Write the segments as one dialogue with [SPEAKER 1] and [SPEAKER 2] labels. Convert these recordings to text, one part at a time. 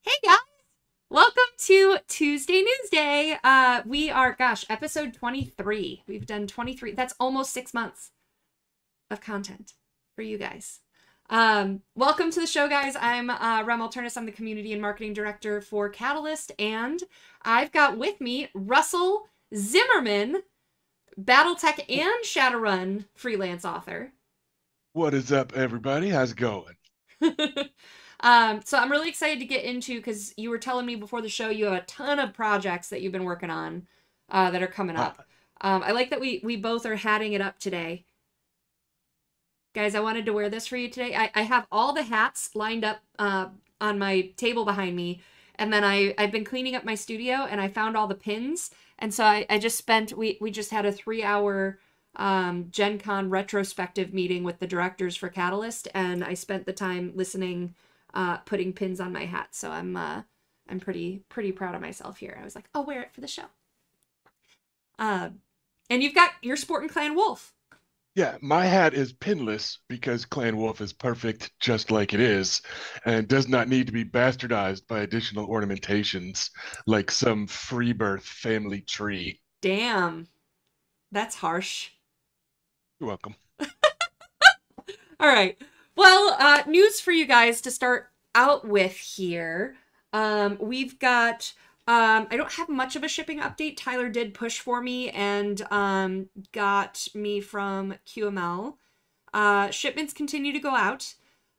[SPEAKER 1] Hey guys, welcome to Tuesday Newsday. We are, episode 23. We've done 23. That's almost 6 months of content for you guys. Welcome to the show, guys. I'm Rem Alternis. I'm the community and marketing director for Catalyst, and I've got with me Russell Zimmerman, Battletech and Shadowrun freelance author.
[SPEAKER 2] What is up, everybody? How's it going?
[SPEAKER 1] So I'm really excited to get into because you were telling me before the show you have a ton of projects that you've been working on that are coming
[SPEAKER 2] Uh,
[SPEAKER 1] up. I like that we both are hatting it up today. Guys, I wanted to wear this for you today. I have all the hats lined up on my table behind me, and then I've been cleaning up my studio and I found all the pins. And so I just spent we just had a 3 hour Gen Con retrospective meeting with the directors for Catalyst, and I spent the time listening, putting pins on my hat. So I'm pretty proud of myself here. I was like, I'll wear it for the show. Uh, and you've got your Sport and Clan Wolf.
[SPEAKER 2] yeah, my hat is pinless because Clan Wolf is perfect just like it is and does not need to be bastardized by additional ornamentations like some free birth family tree.
[SPEAKER 1] Damn, that's harsh.
[SPEAKER 2] You're welcome.
[SPEAKER 1] All right. Well, news for you guys to start out with here. We've got, I don't have much of a shipping update. Tyler did push for me and got me from QML. Shipments continue to go out.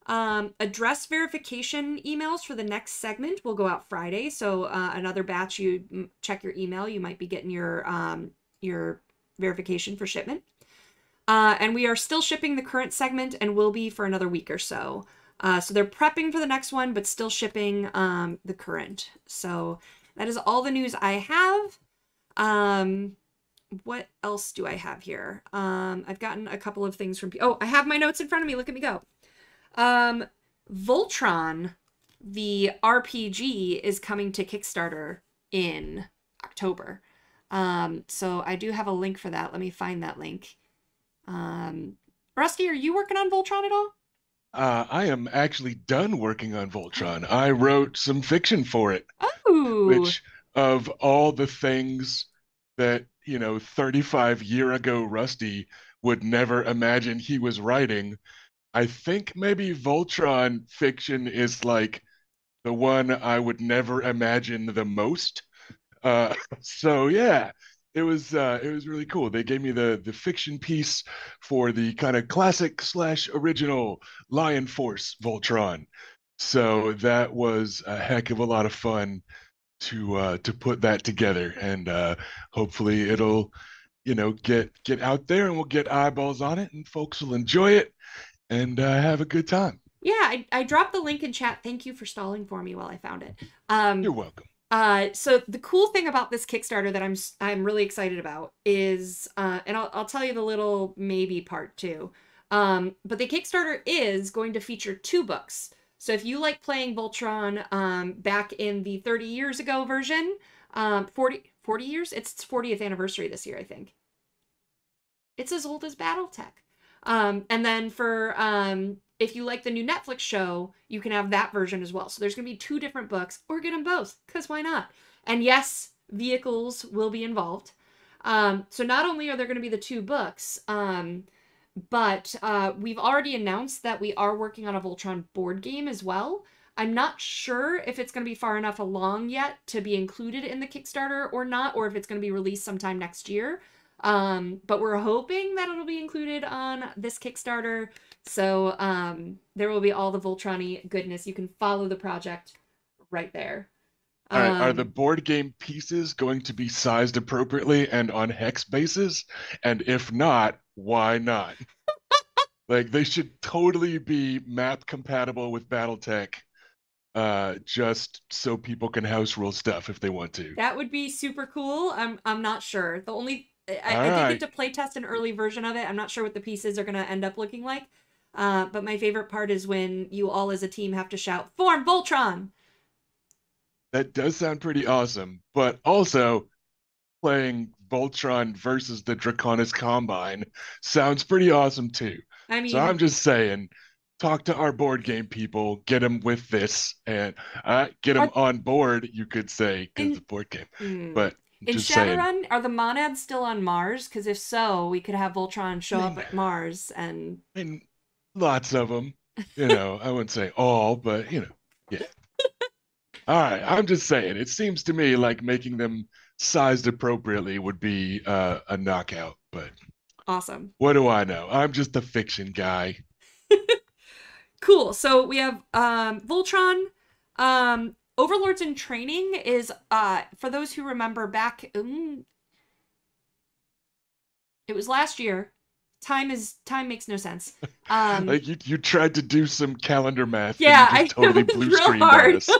[SPEAKER 1] Address verification emails for the next segment will go out Friday. So another batch, you check your email, you might be getting your verification for shipment. And we are still shipping the current segment and will be for another week or so. So they're prepping for the next one, but still shipping the current. So that is all the news I have. What else do I have here? I've gotten a couple of things from... Oh, I have my notes in front of me. Look at me go. Voltron, the RPG, is coming to Kickstarter in October. So I do have a link for that. Let me find that link. Rusty, are you working on Voltron at all?
[SPEAKER 2] I am actually done working on Voltron. I wrote some fiction for it,
[SPEAKER 1] Oh,
[SPEAKER 2] which of all the things that, 35-year ago Rusty would never imagine he was writing, I think maybe Voltron fiction is like the one I would never imagine the most. So yeah, it was really cool. They gave me the fiction piece for the kind of classic slash original Lion Force Voltron. So that was a heck of a lot of fun to put that together, and hopefully it'll get out there and we'll get eyeballs on it and folks will enjoy it and have a good time.
[SPEAKER 1] yeah, I dropped the link in chat. Thank you for stalling for me while I found it.
[SPEAKER 2] You're welcome.
[SPEAKER 1] So the cool thing about this Kickstarter that I'm really excited about is, and I'll tell you the little maybe part too. But the Kickstarter is going to feature 2 books. So if you like playing Voltron, back in the 30 years ago version, 40 years? It's its 40th anniversary this year, I think. It's as old as Battletech. And then for if you like the new Netflix show, you can have that version as well. So there's going to be 2 different books, or get them both, because why not? And yes, vehicles will be involved. So not only are there going to be the 2 books, but we've already announced that we are working on a Voltron board game as well. I'm not sure if it's going to be far enough along yet to be included in the Kickstarter or not, or if it's going to be released sometime next year. But we're hoping that it'll be included on this Kickstarter. So there will be all the Voltron-y goodness. You can follow the project right there.
[SPEAKER 2] All right, are the
[SPEAKER 1] Um,
[SPEAKER 2] board game pieces going to be sized appropriately and on hex bases? And if not, why not? Like they should totally be map compatible with BattleTech, just so people can house rule stuff if they want to.
[SPEAKER 1] that would be super cool. I'm not sure.
[SPEAKER 2] All
[SPEAKER 1] I did get
[SPEAKER 2] right.
[SPEAKER 1] to playtest an early version of it. I'm not sure what the pieces are gonna end up looking like. But my favorite part is when you all as a team have to shout, "Form Voltron!"
[SPEAKER 2] That does sound pretty awesome, but also playing Voltron versus the Draconis Combine sounds pretty awesome too.
[SPEAKER 1] I
[SPEAKER 2] So I'm
[SPEAKER 1] mean,
[SPEAKER 2] just saying, talk to our board game people, get them with this, and get them
[SPEAKER 1] Are
[SPEAKER 2] on board, you could say, because
[SPEAKER 1] in
[SPEAKER 2] the board game.
[SPEAKER 1] mm,
[SPEAKER 2] But
[SPEAKER 1] in
[SPEAKER 2] just saying,
[SPEAKER 1] Shadowrun, are the monads still on Mars? Because if so, we could have Voltron
[SPEAKER 2] I
[SPEAKER 1] show up
[SPEAKER 2] mean,
[SPEAKER 1] at Mars and
[SPEAKER 2] I mean, lots of them. You know, I wouldn't say all, but yeah. All right, I'm just saying. It seems to me like making them sized appropriately would be a knockout. But
[SPEAKER 1] awesome.
[SPEAKER 2] what do I know? I'm just a fiction guy.
[SPEAKER 1] Cool. So we have Voltron. Overlords in Training is for those who remember back it was last year. Time makes no sense.
[SPEAKER 2] Like you tried to do some calendar math and you
[SPEAKER 1] Yeah,
[SPEAKER 2] just
[SPEAKER 1] I
[SPEAKER 2] totally
[SPEAKER 1] know it's
[SPEAKER 2] blue
[SPEAKER 1] real
[SPEAKER 2] screened on
[SPEAKER 1] hard.
[SPEAKER 2] us.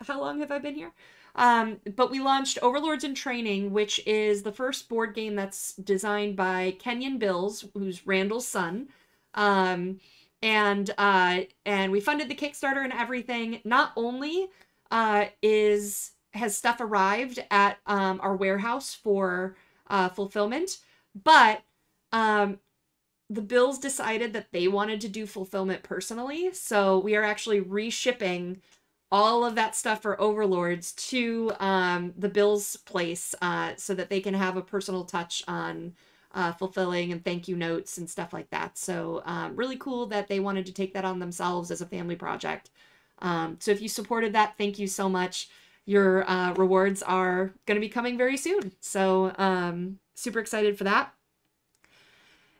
[SPEAKER 1] How long have I been here? But we launched Overlords in Training, which is the first board game that's designed by Kenyon Bills, who's Randall's son. And we funded the Kickstarter and everything. Not only has stuff arrived at our warehouse for fulfillment, but the Bills decided that they wanted to do fulfillment personally, so we are actually reshipping all of that stuff for Overlords to the Bills' place so that they can have a personal touch on fulfilling and thank you notes and stuff like that. So really cool that they wanted to take that on themselves as a family project. So if you supported that, thank you so much. Your rewards are going to be coming very soon. So super excited for that.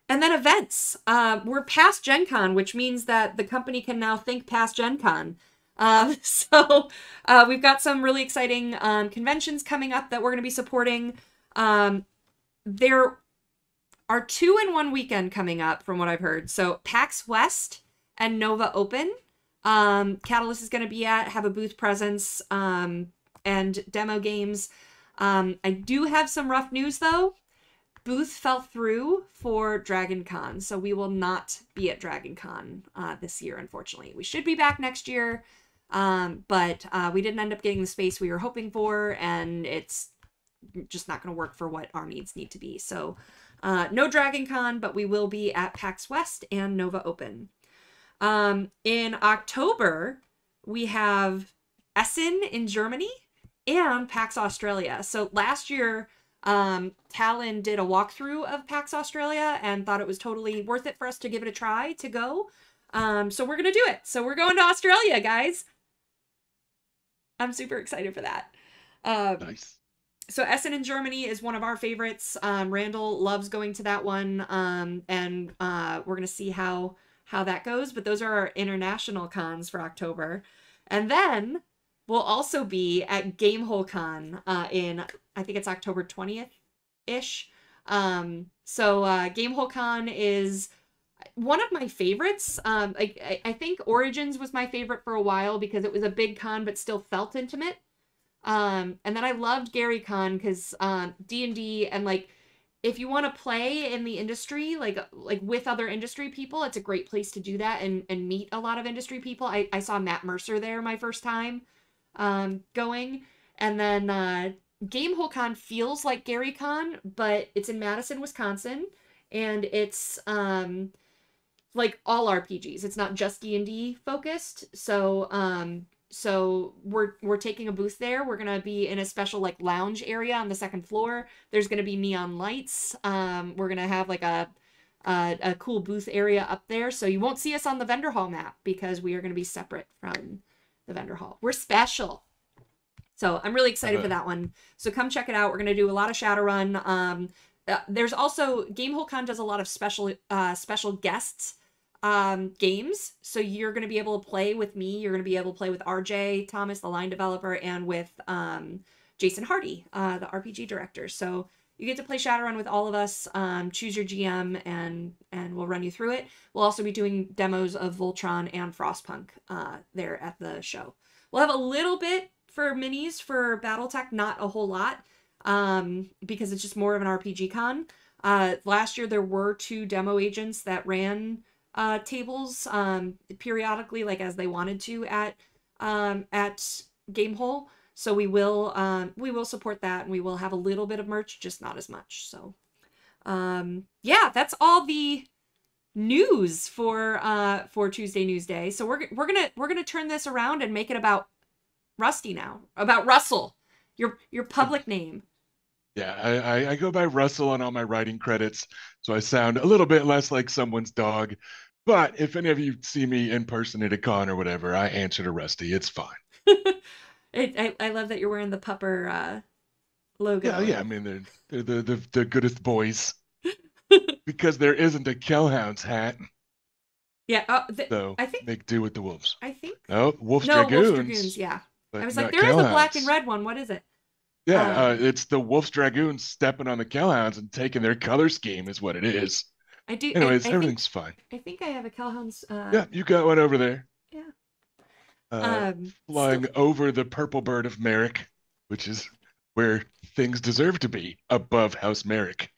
[SPEAKER 1] And then events. We're past Gen Con, which means that the company can now think past Gen Con. So we've got some really exciting conventions coming up that we're going to be supporting. There are 2 in one weekend coming up from what I've heard. So PAX West and Nova Open. Catalyst is going to be have a booth presence and demo games. I do have some rough news though. Booth fell through for Dragon Con, so we will not be at Dragon Con this year, unfortunately. We should be back next year, but we didn't end up getting the space we were hoping for, and it's just not going to work for what our needs need to be. So no Dragon Con, but we will be at PAX West and Nova Open. In October, we have Essen in Germany and PAX Australia. So last year, Talon did a walkthrough of PAX Australia and thought it was totally worth it for us to give it a try to go. So we're going to do it. So we're going to Australia, guys. I'm super excited for that.
[SPEAKER 2] Nice.
[SPEAKER 1] So Essen in Germany is one of our favorites. Randall loves going to that one. And we're going to see how that goes. But those are our international cons for October. And then we'll also be at Gamehole Con in, I think it's October 20th-ish. So Gamehole Con is one of my favorites. I think Origins was my favorite for a while because it was a big con but still felt intimate. And then I loved Gary Con because D&D and like if you want to play in the industry, like with other industry people, it's a great place to do that and meet a lot of industry people. I saw Matt Mercer there my first time going. And then Gamehole Con feels like Gary Con, but it's in Madison, Wisconsin, and it's like all RPGs. It's not just D&D focused. So we're taking a booth there. We're gonna be in a special like lounge area on the second floor. There's gonna be neon lights. We're gonna have like a cool booth area up there. So you won't see us on the vendor hall map because we are gonna be separate from the vendor hall. We're special. So I'm really excited for that one. So come check it out. We're gonna do a lot of Shadowrun. There's also Gamehole Con does a lot of special guests games. So you're going to be able to play with me. You're going to be able to play with RJ Thomas, the line developer, and with Jason Hardy, the RPG director. So you get to play Shadowrun with all of us. Choose your GM and we'll run you through it. We'll also be doing demos of Voltron and Frostpunk there at the show. We'll have a little bit for minis for Battletech, not a whole lot because it's just more of an RPG con. Last year there were 2 demo agents that ran tables periodically, like as they wanted to at Gamehole. So we will support that, and we will have a little bit of merch, just not as much. So yeah, that's all the news for Tuesday Newsday. So we're gonna turn this around and make it about Rusty now, about Russell, your public name.
[SPEAKER 2] Yeah, I go by Russell on all my writing credits, so I sound a little bit less like someone's dog. But if any of you see me in person at a con or whatever, I answer to Rusty. It's fine.
[SPEAKER 1] I love that you're wearing the pupper
[SPEAKER 2] Yeah,
[SPEAKER 1] logo.
[SPEAKER 2] yeah. I mean, they're the goodest boys because there isn't a Kellhound's hat,
[SPEAKER 1] Yeah,
[SPEAKER 2] so
[SPEAKER 1] I think
[SPEAKER 2] make do with the wolves.
[SPEAKER 1] I think
[SPEAKER 2] No, Wolf's
[SPEAKER 1] no, Wolf's Dragoons.
[SPEAKER 2] Dragoons,
[SPEAKER 1] Yeah, I
[SPEAKER 2] but
[SPEAKER 1] was like,
[SPEAKER 2] not
[SPEAKER 1] there is a black and
[SPEAKER 2] Kellhounds.
[SPEAKER 1] red one. What is it?
[SPEAKER 2] Yeah,
[SPEAKER 1] Um,
[SPEAKER 2] it's the Wolf's Dragoons stepping on the Kellhounds and taking their color scheme is what it is.
[SPEAKER 1] I do.
[SPEAKER 2] Anyways,
[SPEAKER 1] I think
[SPEAKER 2] everything's fine.
[SPEAKER 1] I have a Calhoun's.
[SPEAKER 2] Yeah, you got one over there.
[SPEAKER 1] Yeah.
[SPEAKER 2] uh,
[SPEAKER 1] Still.
[SPEAKER 2] Flying over the purple bird of Merrick, which is where things deserve to be, above House Merrick.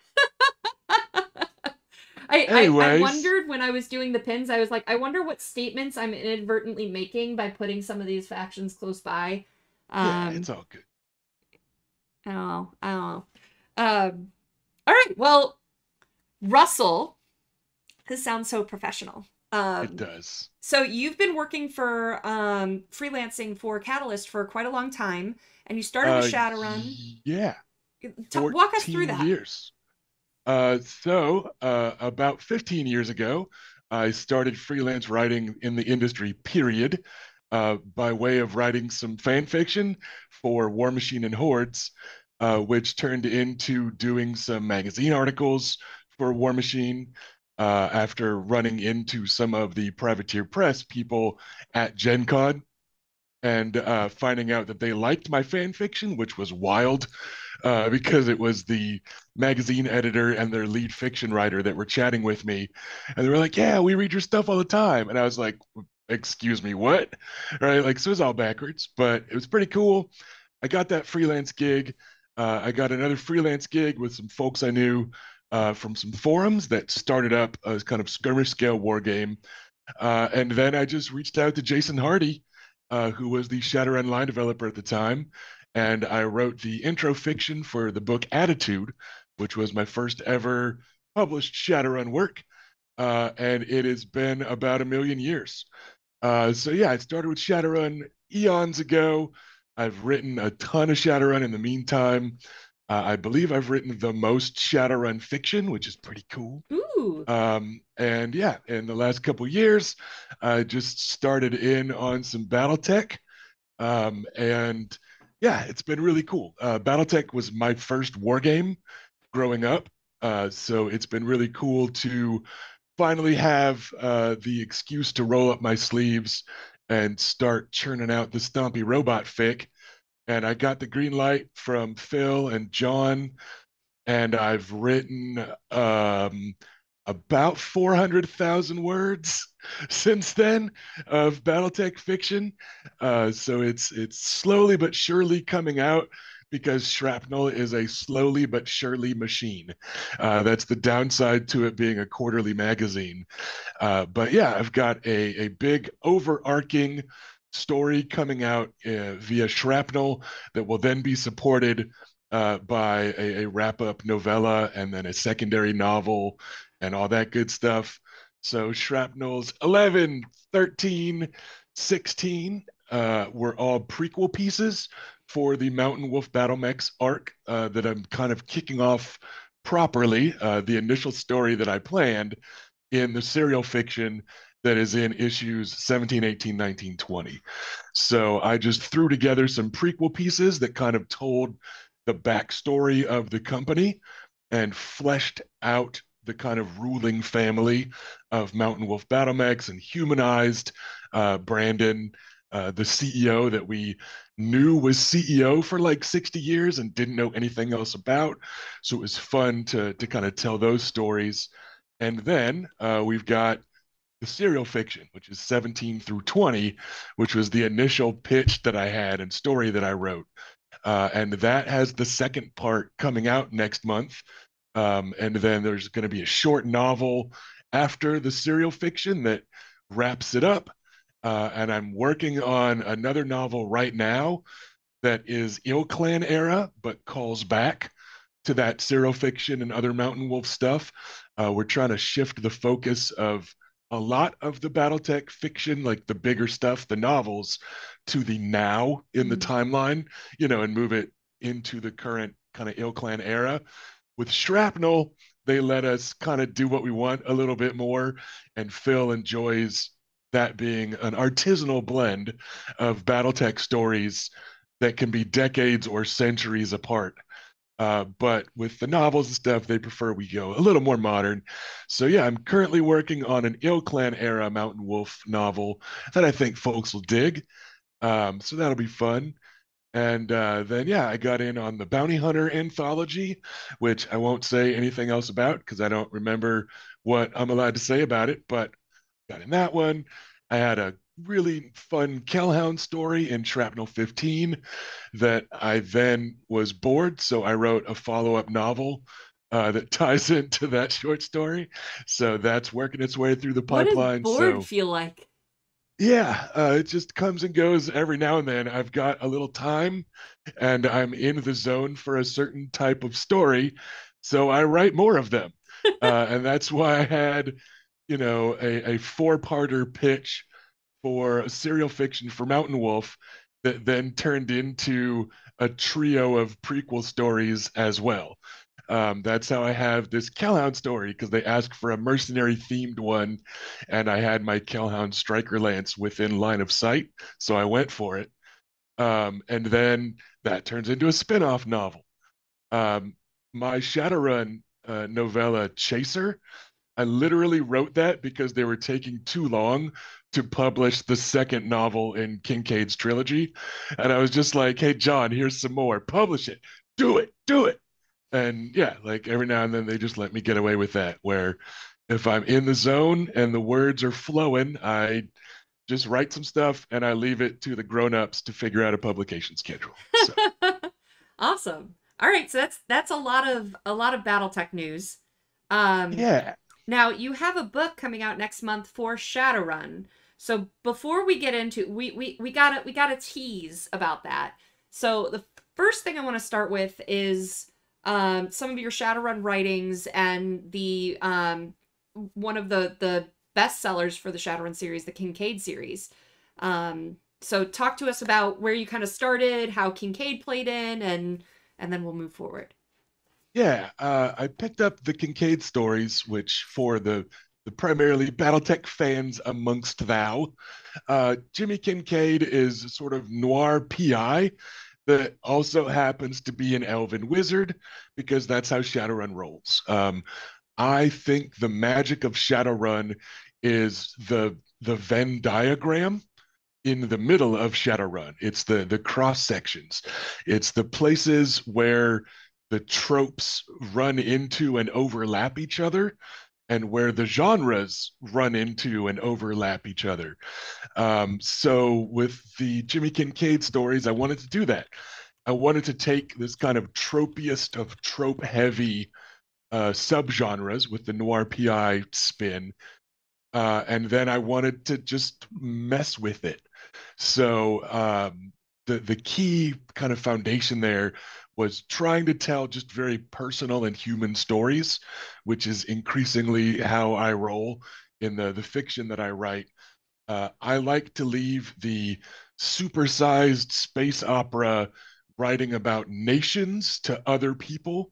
[SPEAKER 1] I
[SPEAKER 2] Anyways,
[SPEAKER 1] wondered when I was doing the pins. I was like, I wonder what statements I'm inadvertently making by putting some of these factions close by.
[SPEAKER 2] yeah,
[SPEAKER 1] Um,
[SPEAKER 2] it's all good.
[SPEAKER 1] I don't know. I don't know. All right. Well, Russell, this sounds so professional.
[SPEAKER 2] It does.
[SPEAKER 1] So you've been working for freelancing for Catalyst for quite a long time, and you started with
[SPEAKER 2] Uh,
[SPEAKER 1] Shadowrun.
[SPEAKER 2] yeah,
[SPEAKER 1] Walk us through
[SPEAKER 2] 14
[SPEAKER 1] that.
[SPEAKER 2] years. About 15 years ago, I started freelance writing in the industry, period, by way of writing some fan fiction for War Machine and Hordes, which turned into doing some magazine articles for War Machine. After running into some of the privateer press people at Gen Con and finding out that they liked my fan fiction, which was wild because it was the magazine editor and their lead fiction writer that were chatting with me. And they were like, yeah, we read your stuff all the time. And I was like, excuse me, what? Right? Like, so it was all backwards, but it was pretty cool. I got that freelance gig. I got another freelance gig with some folks I knew from some forums that started up a kind of skirmish scale war game. And then I just reached out to Jason Hardy, who was the Shadowrun line developer at the time. And I wrote the intro fiction for the book Attitude, which was my first ever published Shadowrun work. And it has been about 1,000,000 years. So yeah, I started with Shadowrun eons ago. I've written a ton of Shadowrun in the meantime. I believe I've written the most Shadowrun fiction, which is pretty cool.
[SPEAKER 1] Ooh.
[SPEAKER 2] And yeah, in the last couple years, I just started in on some BattleTech. And yeah, it's been really cool. BattleTech was my first war game growing up. So it's been really cool to finally have the excuse to roll up my sleeves and start churning out the Stompy Robot fic. And I got the green light from Phil and John, and I've written about 400,000 words since then of BattleTech fiction. So it's slowly but surely coming out because Shrapnel is a slowly but surely machine. That's the downside to it being a quarterly magazine. But yeah, I've got a big overarching story coming out via Shrapnel that will then be supported by a wrap up novella and then a secondary novel and all that good stuff. So Shrapnel's 11, 13, 16 were all prequel pieces for the Mountain Wolf Battle Mechs arc that I'm kind of kicking off properly. The initial story that I planned in the serial fiction that is in issues 17, 18, 19, 20. So I just threw together some prequel pieces that kind of told the backstory of the company and fleshed out the kind of ruling family of Mountain Wolf Battle Mechs and humanized Brandon, the CEO that we knew was CEO for like 60 years and didn't know anything else about. So it was fun to kind of tell those stories. And then we've got the serial fiction, which is 17 through 20, which was the initial pitch that I had and story that I wrote. And that has the second part coming out next month. And then there's going to be a short novel after the serial fiction that wraps it up. And I'm working on another novel right now that is Ill Clan era, but calls back to that serial fiction and other Mountain Wolf stuff. We're trying to shift the focus of a lot of the Battletech fiction, like the bigger stuff, the novels, to the now in the
[SPEAKER 1] Mm.
[SPEAKER 2] timeline, and move it into the current kind of Ill-Clan era. With Shrapnel, they let us kind of do what we want a little bit more, and Phil enjoys that being an artisanal blend of Battletech stories that can be decades or centuries apart. But with the novels and stuff, they prefer we go a little more modern. So yeah, I'm currently working on an Ill-Clan era Mountain Wolf novel that I think folks will dig. So that'll be fun. And then, yeah, I got in on the Bounty Hunter anthology, which I won't say anything else about because I don't remember what I'm allowed to say about it, but got in that one. I had a really fun Kellhound story in Shrapnel 15 that I then was bored, so I wrote a follow-up novel that ties into that short story. So that's working its way through the
[SPEAKER 1] What does
[SPEAKER 2] pipeline.
[SPEAKER 1] bored
[SPEAKER 2] So
[SPEAKER 1] feel like?
[SPEAKER 2] yeah, it just comes and goes every now and then. I've got a little time and I'm in the zone for a certain type of story, so I write more of them. And that's why I had, a four-parter pitch for a serial fiction for Mountain Wolf that then turned into a trio of prequel stories as well. That's how I have this Kellhound story because they asked for a mercenary themed one, and I had my Kellhound Striker Lance within line of sight, so I went for it. And then that turns into a spin-off novel. Um, my Shadowrun novella Chaser, I literally wrote that because they were taking too long to publish the second novel in Kincaid's trilogy. And I was just like, hey, John, here's some more. Publish it. Do it. Do it. And yeah, like every now and then they just let me get away with that, where if I'm in the zone and the words are flowing, I just write some stuff and I leave it to the grown-ups to figure out a publication schedule. So
[SPEAKER 1] Awesome. All right, so that's a lot of BattleTech news. Um,
[SPEAKER 2] yeah.
[SPEAKER 1] Now you have a book coming out next month for Shadowrun. So before we get into we gotta tease about that. So the first thing I want to start with is some of your Shadowrun writings and the one of the best sellers for the Shadowrun series, the Kincaid series. So talk to us about where you kind of started, how Kincaid played in, and then we'll move forward.
[SPEAKER 2] Yeah, I picked up the Kincaid stories, which for the primarily BattleTech fans amongst thou, Jimmy Kincaid is sort of noir PI that also happens to be an elven wizard because that's how Shadowrun rolls. I think the magic of Shadowrun is the Venn diagram in the middle of Shadowrun. It's the cross sections. It's the places where the tropes run into and overlap each other, and where the genres run into and overlap each other. So with the Jimmy Kincaid stories, I wanted to do that. I wanted to take this kind of tropiest of trope heavy subgenres with the noir PI spin, and then I wanted to just mess with it. So the key kind of foundation there was trying to tell just very personal and human stories, which is increasingly how I roll in the fiction that I write. I like to leave the supersized space opera writing about nations to other people,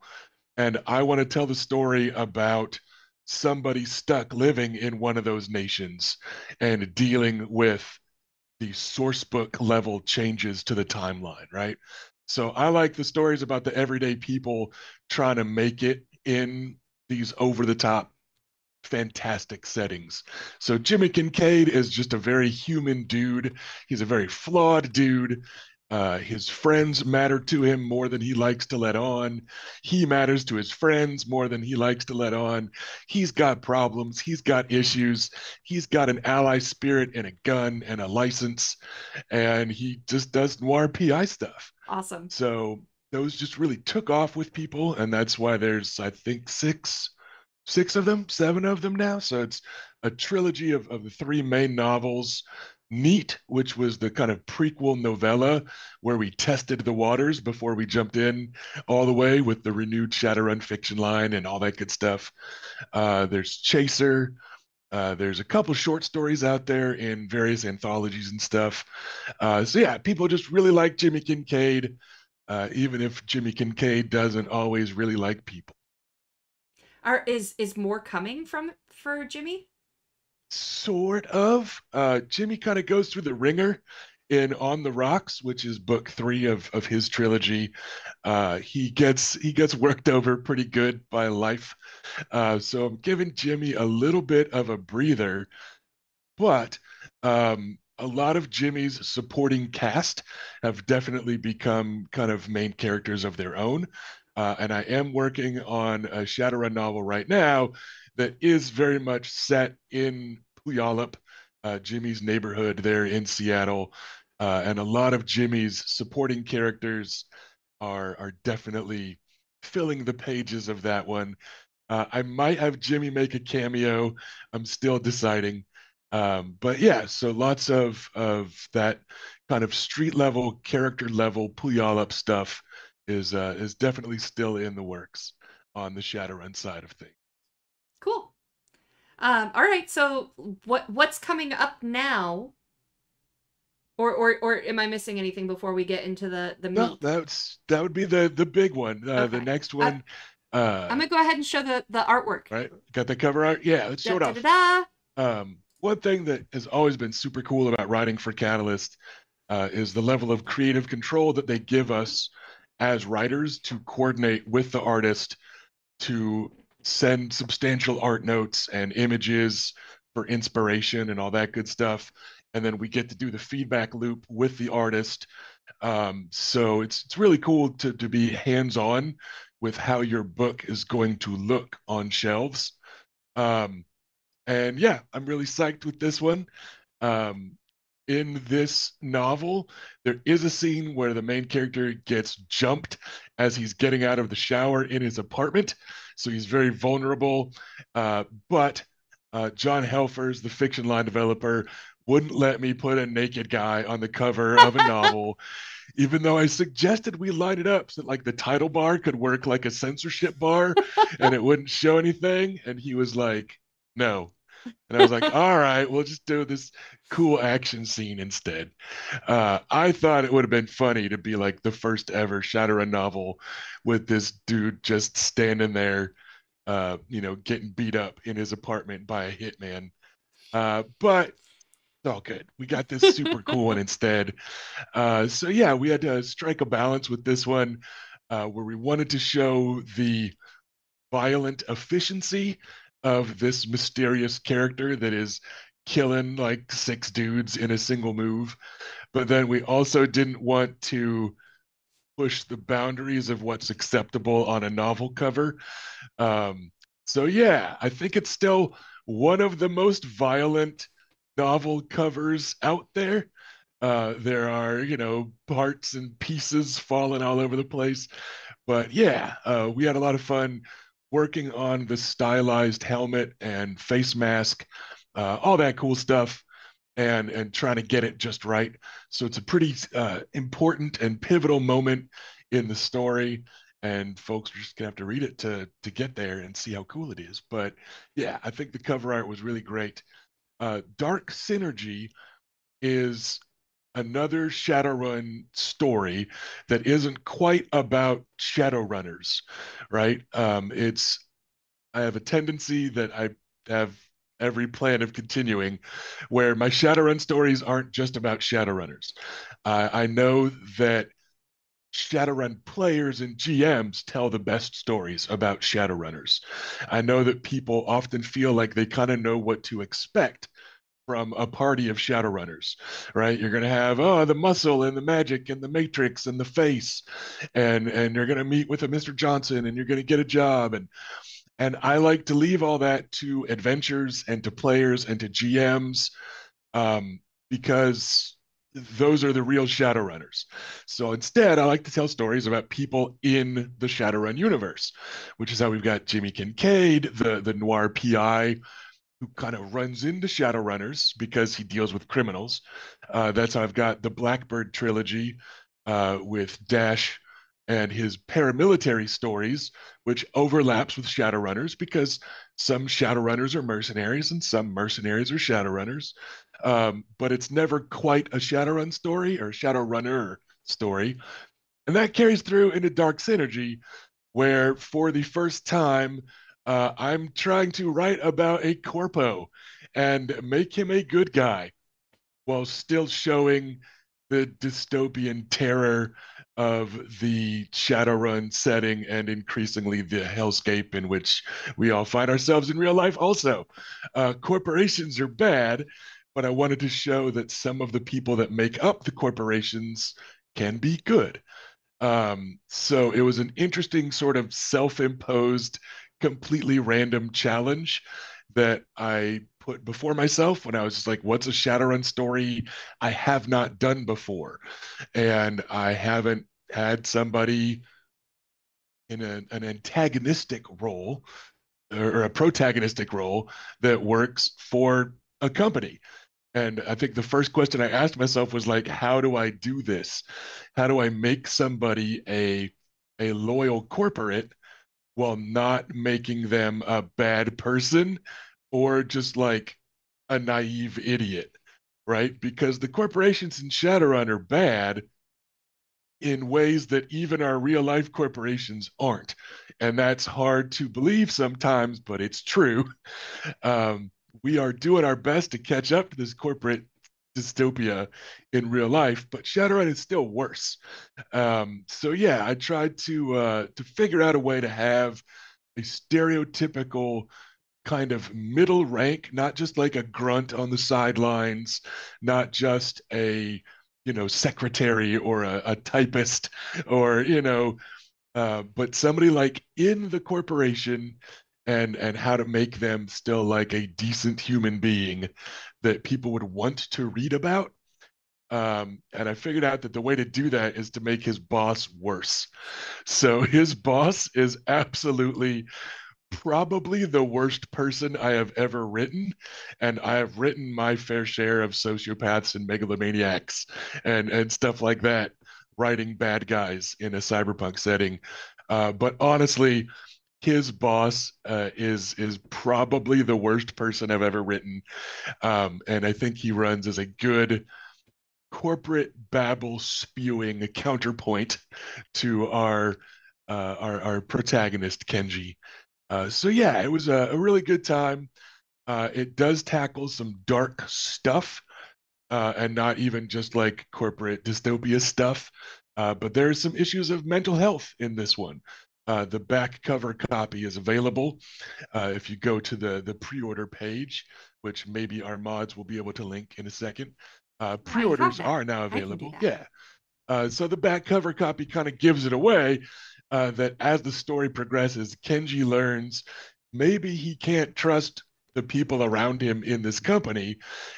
[SPEAKER 2] and I want to tell the story about somebody stuck living in one of those nations and dealing with the source book level changes to the timeline, right? So I like the stories about the everyday people trying to make it in these over the top fantastic settings. So Jimmy Kincaid is just a very human dude. He's a very flawed dude. His friends matter to him more than he likes to let on. He matters to his friends more than he likes to let on. He's got problems. He's got issues. He's got an ally spirit and a gun and a license, and he just does noir PI stuff.
[SPEAKER 1] Awesome.
[SPEAKER 2] So those just really took off with people, and that's why there's, I think, six of them, seven of them now. So it's a trilogy of the three main novels. Neat, which was the kind of prequel novella where we tested the waters before we jumped in all the way with the renewed Shadowrun fiction line and all that good stuff. There's Chaser. There's a couple short stories out there in various anthologies and stuff. So yeah, people just really like Jimmy Kincaid, even if Jimmy Kincaid doesn't always really like people.
[SPEAKER 1] Is more coming from for Jimmy?
[SPEAKER 2] Sort of. Jimmy kind of goes through the ringer in On the Rocks, which is book 3 of his trilogy. He gets worked over pretty good by life. So I'm giving Jimmy a little bit of a breather, but a lot of Jimmy's supporting cast have definitely become kind of main characters of their own. And I am working on a Shadowrun novel right now that is very much set in Puyallup, Jimmy's neighborhood there in Seattle. And a lot of Jimmy's supporting characters are definitely filling the pages of that one. I might have Jimmy make a cameo. I'm still deciding. But yeah, so lots of that kind of street level, character level Puyallup stuff is definitely still in the works on the Shadowrun side of things.
[SPEAKER 1] Cool. All right. So what's coming up now? Or am I missing anything before we get into the
[SPEAKER 2] No,
[SPEAKER 1] meat?
[SPEAKER 2] that would be the big one. The
[SPEAKER 1] Okay.
[SPEAKER 2] next
[SPEAKER 1] I,
[SPEAKER 2] one,
[SPEAKER 1] I'm gonna go ahead and show the artwork.
[SPEAKER 2] right? Got the cover art. Yeah, let's
[SPEAKER 1] Da
[SPEAKER 2] show it
[SPEAKER 1] da da
[SPEAKER 2] off.
[SPEAKER 1] da.
[SPEAKER 2] One thing that has always been super cool about writing for Catalyst is the level of creative control that they give us as writers to coordinate with the artist to send substantial art notes and images for inspiration and all that good stuff. And then we get to do the feedback loop with the artist. So it's really cool to be hands on with how your book is going to look on shelves. Um, and yeah, I'm really psyched with this one. Um, in this novel, there is a scene where the main character gets jumped as he's getting out of the shower in his apartment. So he's very vulnerable. But John Helfers, the fiction line developer, wouldn't let me put a naked guy on the cover of a novel, even though I suggested we line it up so that like the title bar could work like a censorship bar and it wouldn't show anything. And he was like, no. And I was like, all right, we'll just do this cool action scene instead. I thought it would have been funny to be like the first ever Shadowrun novel with this dude just standing there, getting beat up in his apartment by a hitman. But it's all good. We got this super cool one instead. So yeah, we had to strike a balance with this one where we wanted to show the violent efficiency of this mysterious character that is killing like 6 dudes in a single move. But then we also didn't want to push the boundaries of what's acceptable on a novel cover. Um, so yeah, I think it's still one of the most violent novel covers out there. There are, parts and pieces falling all over the place. But yeah, we had a lot of fun working on the stylized helmet and face mask, all that cool stuff, and trying to get it just right. So it's a pretty important and pivotal moment in the story, and folks are just gonna have to read it to get there and see how cool it is. But yeah, I think the cover art was really great. Dark Synergy is another Shadowrun story that isn't quite about Shadowrunners, right? It's I have a tendency that I have every plan of continuing where my Shadowrun stories aren't just about Shadowrunners. I know that Shadowrun players and GMs tell the best stories about Shadowrunners. I know that people often feel like they kind of know what to expect from a party of Shadowrunners, right? You're gonna have the muscle and the magic and the matrix and the face, and you're gonna meet with a Mr. Johnson and you're gonna get a job and I like to leave all that to adventures and to players and to GMs because those are the real Shadowrunners. So instead, I like to tell stories about people in the Shadowrun universe, which is how we've got Jimmy Kincaid, the noir PI who kind of runs into Shadowrunners because he deals with criminals. That's how I've got the Blackbird trilogy with Dash and his paramilitary stories, which overlaps with Shadowrunners because some Shadowrunners are mercenaries and some mercenaries are Shadowrunners. But it's never quite a Shadowrun story or Shadowrunner story. And that carries through into Dark Synergy, where for the first time, I'm trying to write about a corpo and make him a good guy while still showing the dystopian terror of the Shadowrun setting and increasingly the hellscape in which we all find ourselves in real life. Also, corporations are bad, but I wanted to show that some of the people that make up the corporations can be good. So it was an interesting sort of self-imposed, completely random challenge that I put before myself when I was just like, what's a Shadowrun story I have not done before? And I haven't had somebody in an antagonistic role or a protagonistic role that works for a company. And I think the first question I asked myself was like, how do I do this? How do I make somebody a loyal corporate while not making them a bad person or just like a naive idiot, right? Because the corporations in Shadowrun are bad in ways that even our real life corporations aren't. And that's hard to believe sometimes, but it's true. Um, we are doing our best to catch up to this corporate dystopia in real life, but Shadowrun is still worse. So yeah, I tried to figure out a way to have a stereotypical kind of middle rank, not just like a grunt on the sidelines, not just a secretary or a typist or but somebody like in the corporation and how to make them still like a decent human being that people would want to read about. And I figured out that the way to do that is to make his boss worse. So his boss is absolutely probably the worst person I have ever written. And I have written my fair share of sociopaths and megalomaniacs and stuff like that, writing bad guys in a cyberpunk setting. But honestly, his boss is probably the worst person I've ever written, and I think he runs as a good corporate babble spewing counterpoint to our protagonist Kenji. So yeah, it was a really good time. It does tackle some dark stuff, and not even just like corporate dystopia stuff. But there's some issues of mental health in this one. The back cover copy is available if you go to the pre-order page, which maybe our mods will be able to link in a second.
[SPEAKER 1] Oh, I have
[SPEAKER 2] Pre-orders
[SPEAKER 1] that.
[SPEAKER 2] are now
[SPEAKER 1] I can do
[SPEAKER 2] available.
[SPEAKER 1] that.
[SPEAKER 2] Yeah. So the back cover copy kind of gives it away that as the story progresses, Kenji learns maybe he can't trust the people around him in this company,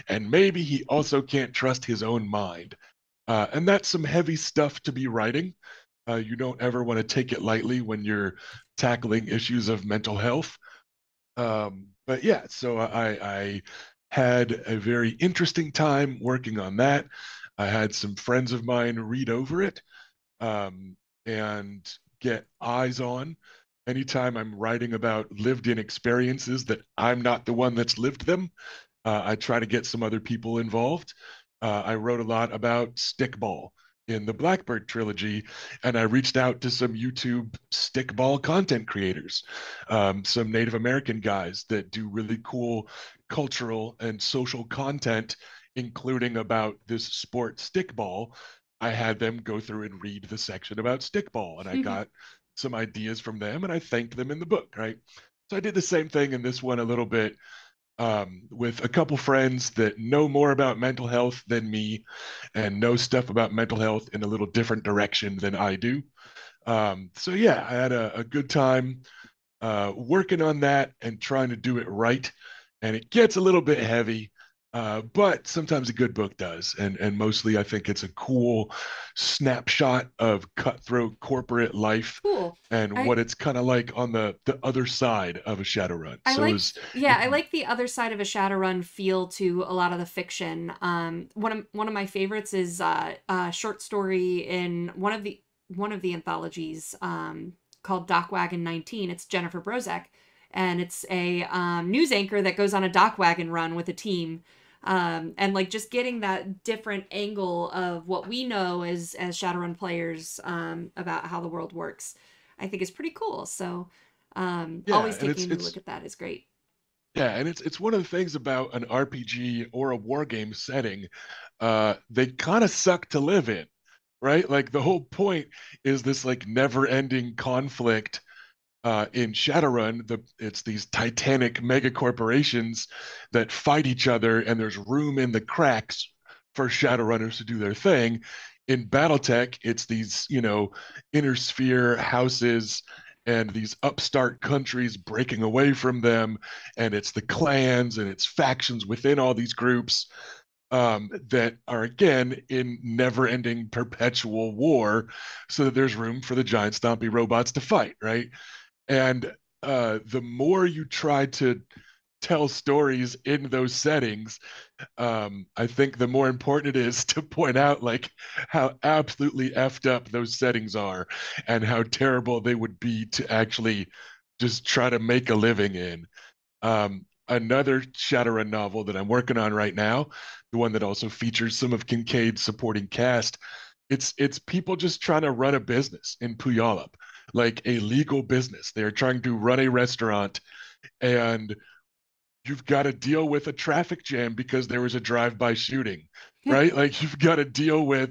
[SPEAKER 2] and maybe he also can't trust his own mind. And that's some heavy stuff to be writing. You don't ever want to take it lightly when you're tackling issues of mental health. But yeah, so I had a very interesting time working on that. I had some friends of mine read over it um, and get eyes on. Anytime I'm writing about lived in experiences that I'm not the one that's lived them, I try to get some other people involved. I wrote a lot about stickball in the Blackbird trilogy, and I reached out to some YouTube stickball content creators, some Native American guys that do really cool cultural and social content, including about this sport stickball. I had them go through and read the section about stickball, and I got some ideas from them, and I thanked them in the book, right? So I did the same thing in this one a little bit with a couple friends that know more about mental health than me and know stuff about mental health in a little different direction than I do. So yeah, I had a good time working on that and trying to do it right. And it gets a little bit heavy. But sometimes a good book does, and mostly I think it's a cool snapshot of cutthroat corporate life
[SPEAKER 1] Cool.
[SPEAKER 2] and
[SPEAKER 1] I
[SPEAKER 2] what it's kind of like on the other side of a Shadowrun.
[SPEAKER 1] I
[SPEAKER 2] So
[SPEAKER 1] like,
[SPEAKER 2] is
[SPEAKER 1] yeah,
[SPEAKER 2] it,
[SPEAKER 1] I like the other side of a Shadowrun feel to a lot of the fiction. One of my favorites is a short story in one of the anthologies called Dock Wagon 19. It's Jennifer Brozek, and it's a news anchor that goes on a dock wagon run with a team. And like just getting that different angle of what we know as Shadowrun players about how the world works, I think is pretty cool. So
[SPEAKER 2] yeah,
[SPEAKER 1] always
[SPEAKER 2] and
[SPEAKER 1] taking a new look at that is great.
[SPEAKER 2] it's one of the things about an RPG or a war game setting. They kind of suck to live in, right? Like the whole point is this like never-ending conflict in Shadowrun. It's these titanic mega corporations that fight each other, and there's room in the cracks for Shadowrunners to do their thing. In BattleTech, it's these, inner sphere houses and these upstart countries breaking away from them, and it's the clans and it's factions within all these groups that are again in never-ending perpetual war, so that there's room for the giant stompy robots to fight, right? And the more you try to tell stories in those settings, I think the more important it is to point out like how absolutely effed up those settings are and how terrible they would be to actually just try to make a living in. Another Shadowrun novel that I'm working on right now, the one that also features some of Kincaid's supporting cast, it's people just trying to run a business in Puyallup, like a legal business. They're trying to run a restaurant, and you've got to deal with a traffic jam because there was a drive-by shooting, right? Like you've got to deal with,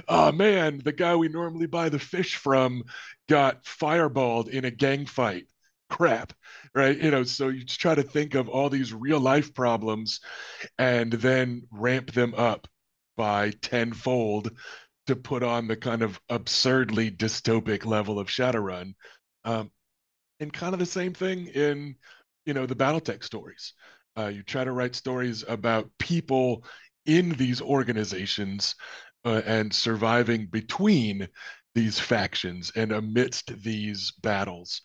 [SPEAKER 2] oh man, the guy we normally buy the fish from got fireballed in a gang fight. Crap, right? So you try to think of all these real life problems and then ramp them up by tenfold to put on the kind of absurdly dystopic level of Shadowrun. Um, and kind of the same thing in, the BattleTech stories. You try to write stories about people in these organizations and surviving between these factions and amidst these battles.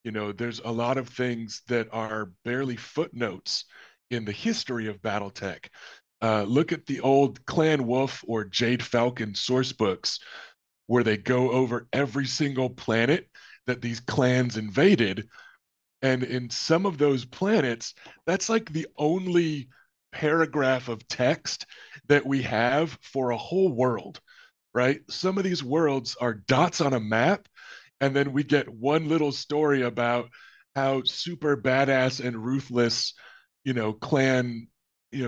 [SPEAKER 2] There's a lot of things that are barely footnotes in the history of BattleTech. Look at the old Clan Wolf or Jade Falcon source books, where they go over every single planet that these clans invaded. And in some of those planets, that's like the only paragraph of text that we have for a whole world, right? Some of these worlds are dots on a map, and then we get one little story about how super badass and ruthless, clan,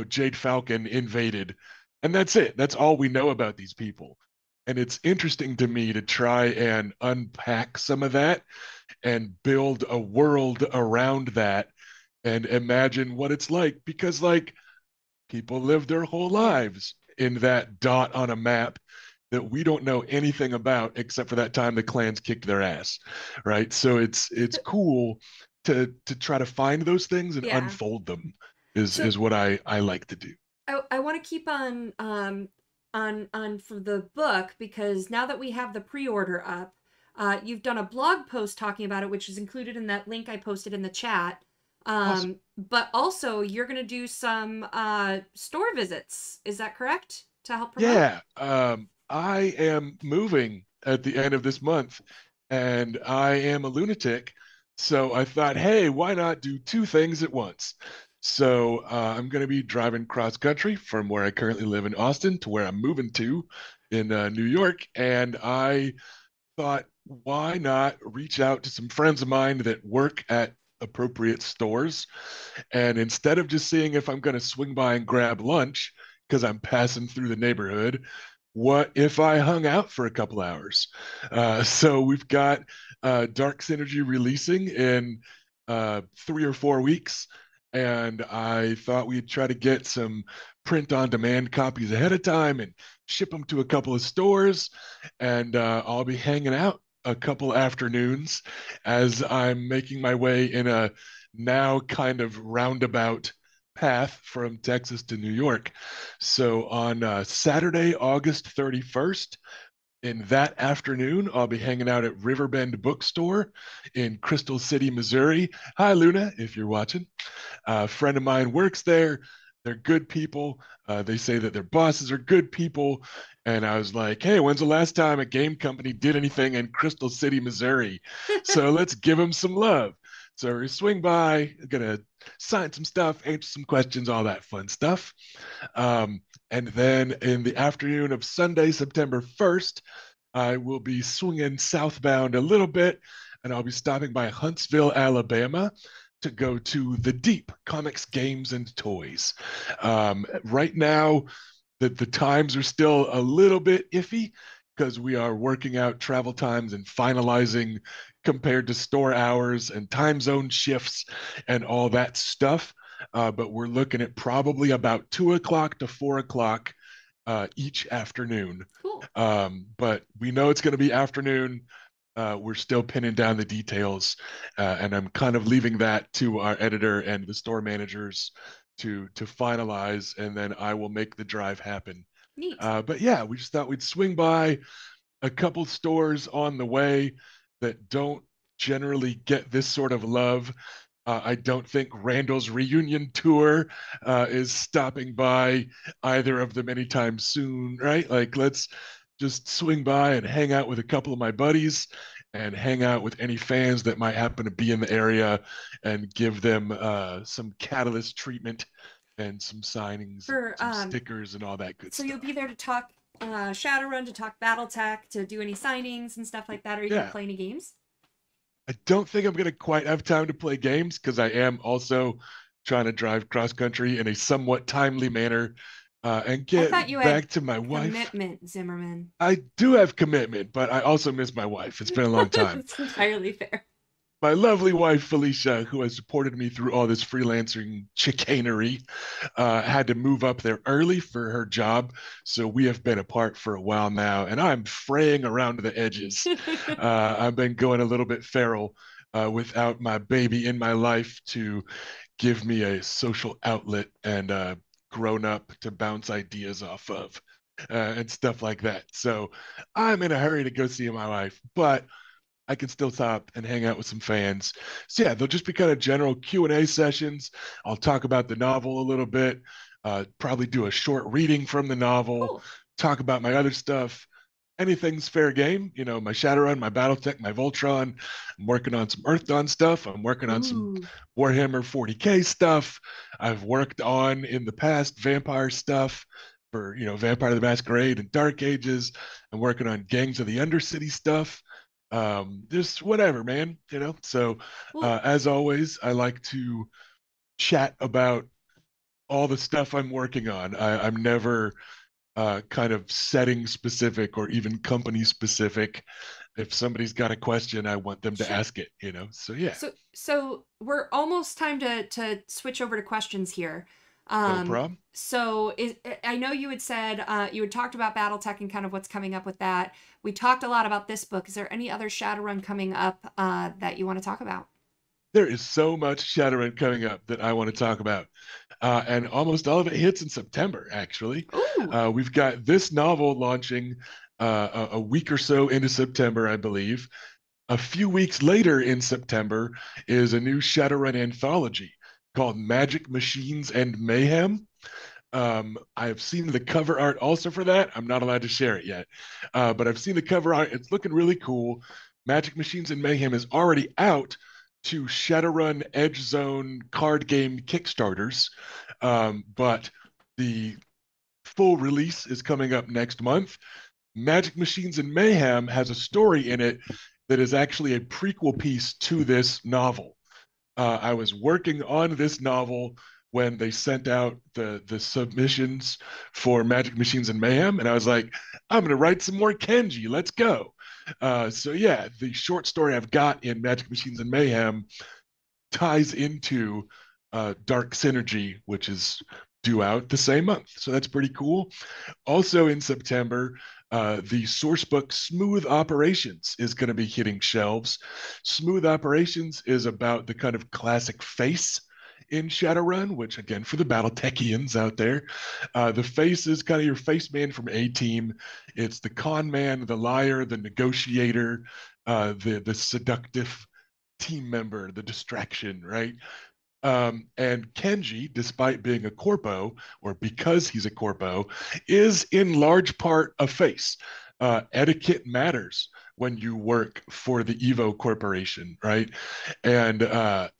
[SPEAKER 2] Jade Falcon invaded. And that's it. That's all we know about these people. And it's interesting to me to try and unpack some of that and build a world around that and imagine what it's like, because like people live their whole
[SPEAKER 1] Yeah.
[SPEAKER 2] lives in that dot on a map that we don't know anything about except for that time the clans kicked their ass, right? So it's cool to try to find those things and
[SPEAKER 1] Yeah.
[SPEAKER 2] unfold them is
[SPEAKER 1] So
[SPEAKER 2] is what I like to do.
[SPEAKER 1] I want to keep on for the book because now that we have the pre-order up, you've done a blog post talking about it, which is included in that link I posted in the chat.
[SPEAKER 2] Awesome.
[SPEAKER 1] But also you're gonna do some store visits. Is that correct? To help promote?
[SPEAKER 2] Yeah, I am moving at the end of this month, and I am a lunatic. So I thought, hey, why not do two things at once? So I'm going to be driving cross country from where I currently live in Austin to where I'm moving to in New York. And I thought, why not reach out to some friends of mine that work at appropriate stores? And instead of just seeing if I'm going to swing by and grab lunch because I'm passing through the neighborhood, what if I hung out for a couple hours? So we've got Dark Synergy releasing in 3 or 4 weeks. And I thought we'd try to get some print on demand copies ahead of time and ship them to a couple of stores. And I'll be hanging out a couple afternoons as I'm making my way in a now kind of roundabout path from Texas to New York. So on Saturday, August 31st, in that afternoon, I'll be hanging out at Riverbend Bookstore in Crystal City, Missouri. Hi, Luna, if you're watching. A friend of mine works there. They're good people. They say that their bosses are good people. And I was like, hey, when's the last time a game company did anything in Crystal City, Missouri? So let's give them some love. So we swing by, gonna sign some stuff, answer some questions, all that fun stuff. Um, and then in the afternoon of Sunday, September 1st, I will be swinging southbound a little bit, and I'll be stopping by Huntsville, Alabama to go to the Deep Comics, Games, and Toys. Right now, the times are still a little bit iffy because we are working out travel times and finalizing compared to store hours and time zone shifts and all that stuff. But we're looking at probably about 2 o'clock to 4 o'clock each afternoon.
[SPEAKER 1] Cool.
[SPEAKER 2] But we know it's going to be afternoon. We're still pinning down the details, and I'm kind of leaving that to our editor and the store managers to finalize, and then I will make the drive happen.
[SPEAKER 1] Neat.
[SPEAKER 2] But yeah, we just thought we'd swing by a couple stores on the way that don't generally get this sort of love. I don't think Randall's reunion tour is stopping by either of them anytime soon, right? Like, let's just swing by and hang out with a couple of my buddies and hang out with any fans that might happen to be in the area and give them some catalyst treatment and some signings,
[SPEAKER 1] For
[SPEAKER 2] some stickers, and all that good
[SPEAKER 1] so
[SPEAKER 2] stuff.
[SPEAKER 1] you'll be there to talk Shadowrun, to talk BattleTech, to do any signings and stuff like that. Are you gonna play any games?
[SPEAKER 2] I don't think I'm going to quite have time to play games because I am also trying to drive cross country in a somewhat timely manner and get back to my wife.
[SPEAKER 1] Commitment, Zimmerman.
[SPEAKER 2] I do have commitment, but I also miss my wife. It's been a long time.
[SPEAKER 1] It's entirely fair.
[SPEAKER 2] My lovely wife, Felicia, who has supported me through all this freelancing chicanery, had to move up there early for her job. So we have been apart for a while now, and I'm fraying around the edges. I've been going a little bit feral without my baby in my life to give me a social outlet and grown up to bounce ideas off of and stuff like that. So I'm in a hurry to go see my wife, but I can still stop and hang out with some fans. So yeah, they'll just be kind of general Q&A sessions. I'll talk about the novel a little bit, probably do a short reading from the novel,
[SPEAKER 1] Cool.
[SPEAKER 2] talk about my other stuff. Anything's fair game. You know, my Shadowrun, my Battletech, my Voltron. I'm working on some Earth Dawn stuff. I'm working on some Warhammer 40K stuff. I've worked on in the past vampire stuff for, you know, Vampire the Masquerade and Dark Ages. I'm working on Gangs of the Undercity stuff. Just whatever, man, you know. So as always, I like to chat about all the stuff I'm working on. I'm never kind of setting specific or even company specific. If somebody's got a question, I want them to ask it, you know. So yeah.
[SPEAKER 1] So we're almost time to switch over to questions here.
[SPEAKER 2] No problem.
[SPEAKER 1] So I know you had said you had talked about BattleTech and kind of what's coming up with that. We talked a lot about this book. Is there any other Shadowrun coming up that you want to talk about?
[SPEAKER 2] There is so much Shadowrun coming up that I want to talk about. And almost all of it hits in September, actually. We've got this novel launching a week or so into September, I believe. A few weeks later in September is a new Shadowrun anthology called Magic, Machines, and Mayhem. I've seen the cover art also for that. I'm not allowed to share it yet, but I've seen the cover art. It's looking really cool. Magic, Machines, and Mayhem is already out to Shadowrun Edge Zone card game Kickstarters, but the full release is coming up next month. Magic, Machines, and Mayhem has a story in it that is actually a prequel piece to this novel. I was working on this novel when they sent out the submissions for Magic, Machines, and Mayhem, and I was like, I'm going to write some more Kenji. Let's go. So yeah, the short story I've got in Magic, Machines, and Mayhem ties into Dark Synergy, which is due out the same month. So that's pretty cool. Also in September, the source book Smooth Operations is going to be hitting shelves. Smooth Operations is about the kind of classic face in Shadowrun, which again, for the Battletechians out there, the face is kind of your face man from A Team. It's the con man, the liar, the negotiator, the seductive team member, the distraction, right? And Kenji, despite being a corpo, or because he's a corpo, is in large part a face. Etiquette matters when you work for the Evo Corporation, right? And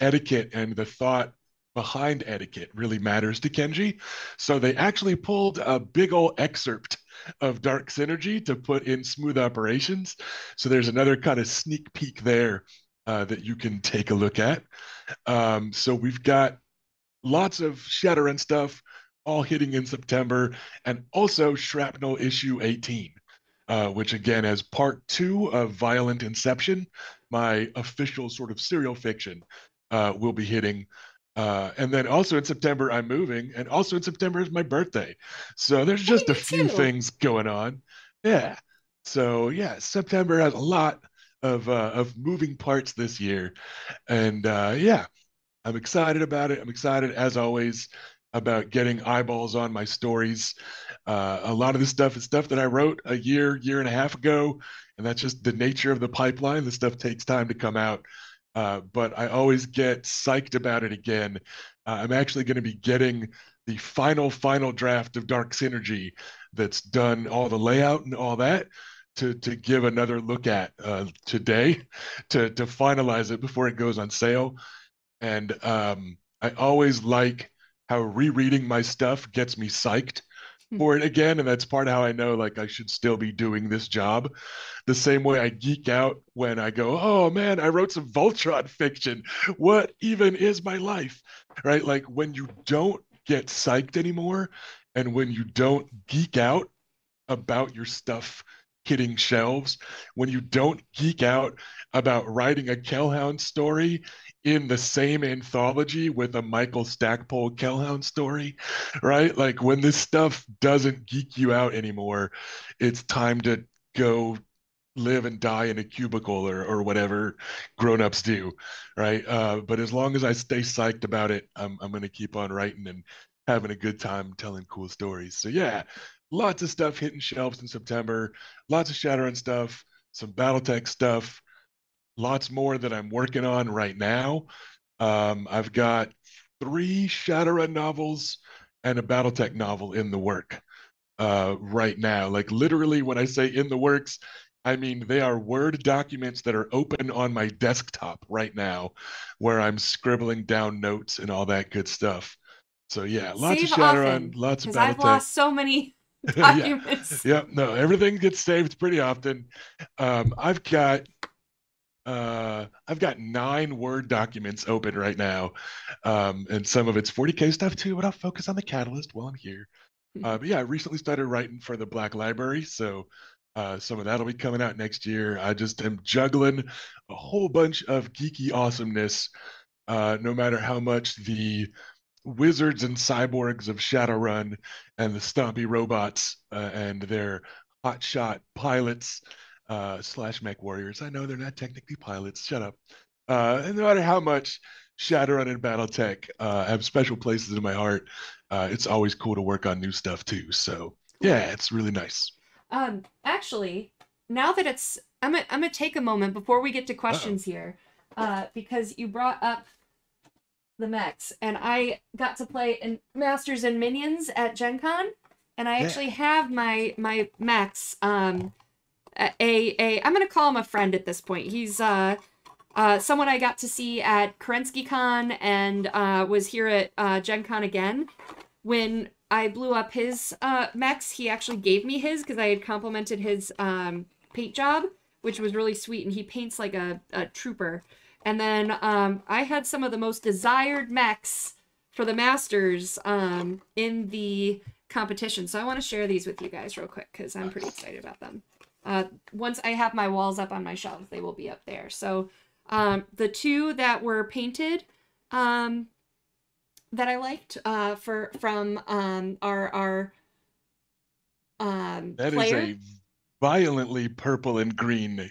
[SPEAKER 2] etiquette and the thought behind etiquette really matters to Kenji. So they actually pulled a big old excerpt of Dark Synergy to put in Smooth Operations. So there's another kind of sneak peek there that you can take a look at. So we've got lots of Shadowrun stuff all hitting in September, and also Shrapnel issue 18, which again is part 2 of Violent Inception, my official sort of serial fiction, will be hitting. And then also in September, I'm moving, and also in September is my birthday. So there's
[SPEAKER 1] Hey,
[SPEAKER 2] just a
[SPEAKER 1] me
[SPEAKER 2] few
[SPEAKER 1] too.
[SPEAKER 2] things going on. Yeah. So yeah, September has a lot of moving parts this year. And yeah, I'm excited about it. I'm excited, as always, about getting eyeballs on my stories. A lot of this stuff is stuff that I wrote a year and a half ago, and that's just the nature of the pipeline. This stuff takes time to come out, but I always get psyched about it again. I'm actually going to be getting the final draft of Dark Synergy that's done all the layout and all that. To give another look at today to finalize it before it goes on sale. And I always like how rereading my stuff gets me psyched for it again. And that's part of how I know like I should still be doing this job. The same way I geek out when I go, oh man, I wrote some Voltron fiction. What even is my life? Right? Like when you don't get psyched anymore and when you don't geek out about your stuff hitting shelves, when you don't geek out about writing a Kellhound story in the same anthology with a Michael Stackpole Kellhound story, right? Like when this stuff doesn't geek you out anymore, it's time to go live and die in a cubicle or whatever grown-ups do, right? But as long as I stay psyched about it, I'm going to keep on writing and having a good time telling cool stories. So yeah, lots of stuff hitting shelves in September, lots of Shadowrun stuff, some BattleTech stuff, lots more that I'm working on right now. I've got 3 Shadowrun novels and a BattleTech novel in the work right now. Like literally, when I say in the works, I mean they are Word documents that are open on my desktop right now, where I'm scribbling down notes and all that good stuff. So yeah, lots of
[SPEAKER 1] Save
[SPEAKER 2] Shadowrun,
[SPEAKER 1] often,
[SPEAKER 2] lots of
[SPEAKER 1] because I've
[SPEAKER 2] BattleTech.
[SPEAKER 1] lost so many
[SPEAKER 2] Yeah,
[SPEAKER 1] documents.
[SPEAKER 2] yeah, no, everything gets saved pretty often. Um, I've got I've got 9 Word documents open right now, and some of it's 40K stuff too. But I'll focus on the Catalyst while I'm here. But yeah, I recently started writing for the Black Library, so some of that'll be coming out next year. I just am juggling a whole bunch of geeky awesomeness, no matter how much the wizards and cyborgs of Shadowrun and the stompy robots and their hotshot pilots slash mech warriors. I know they're not technically pilots. Shut up. And no matter how much Shadowrun and BattleTech have special places in my heart, it's always cool to work on new stuff too. So
[SPEAKER 1] Cool.
[SPEAKER 2] yeah, it's really nice.
[SPEAKER 1] Actually, now that I'm gonna take a moment before we get to
[SPEAKER 2] Uh-oh.
[SPEAKER 1] questions here, because you brought up the mechs, and I got to play in Masters and Minions at Gen Con, and I
[SPEAKER 2] Yeah.
[SPEAKER 1] actually have my mechs. I'm gonna call him a friend at this point. He's someone I got to see at Kerensky Con and was here at Gen Con again. When I blew up his mechs, he actually gave me his because I had complimented his paint job, which was really sweet, and he paints like a trooper. And then I had some of the most desired mechs for the Masters in the competition. So I want to share these with you guys real quick because I'm pretty
[SPEAKER 2] Nice.
[SPEAKER 1] excited about them. Once I have my walls up on my shelves, they will be up there. So the 2 that were painted um, that I liked for from our
[SPEAKER 2] That is
[SPEAKER 1] player.
[SPEAKER 2] a violently purple and green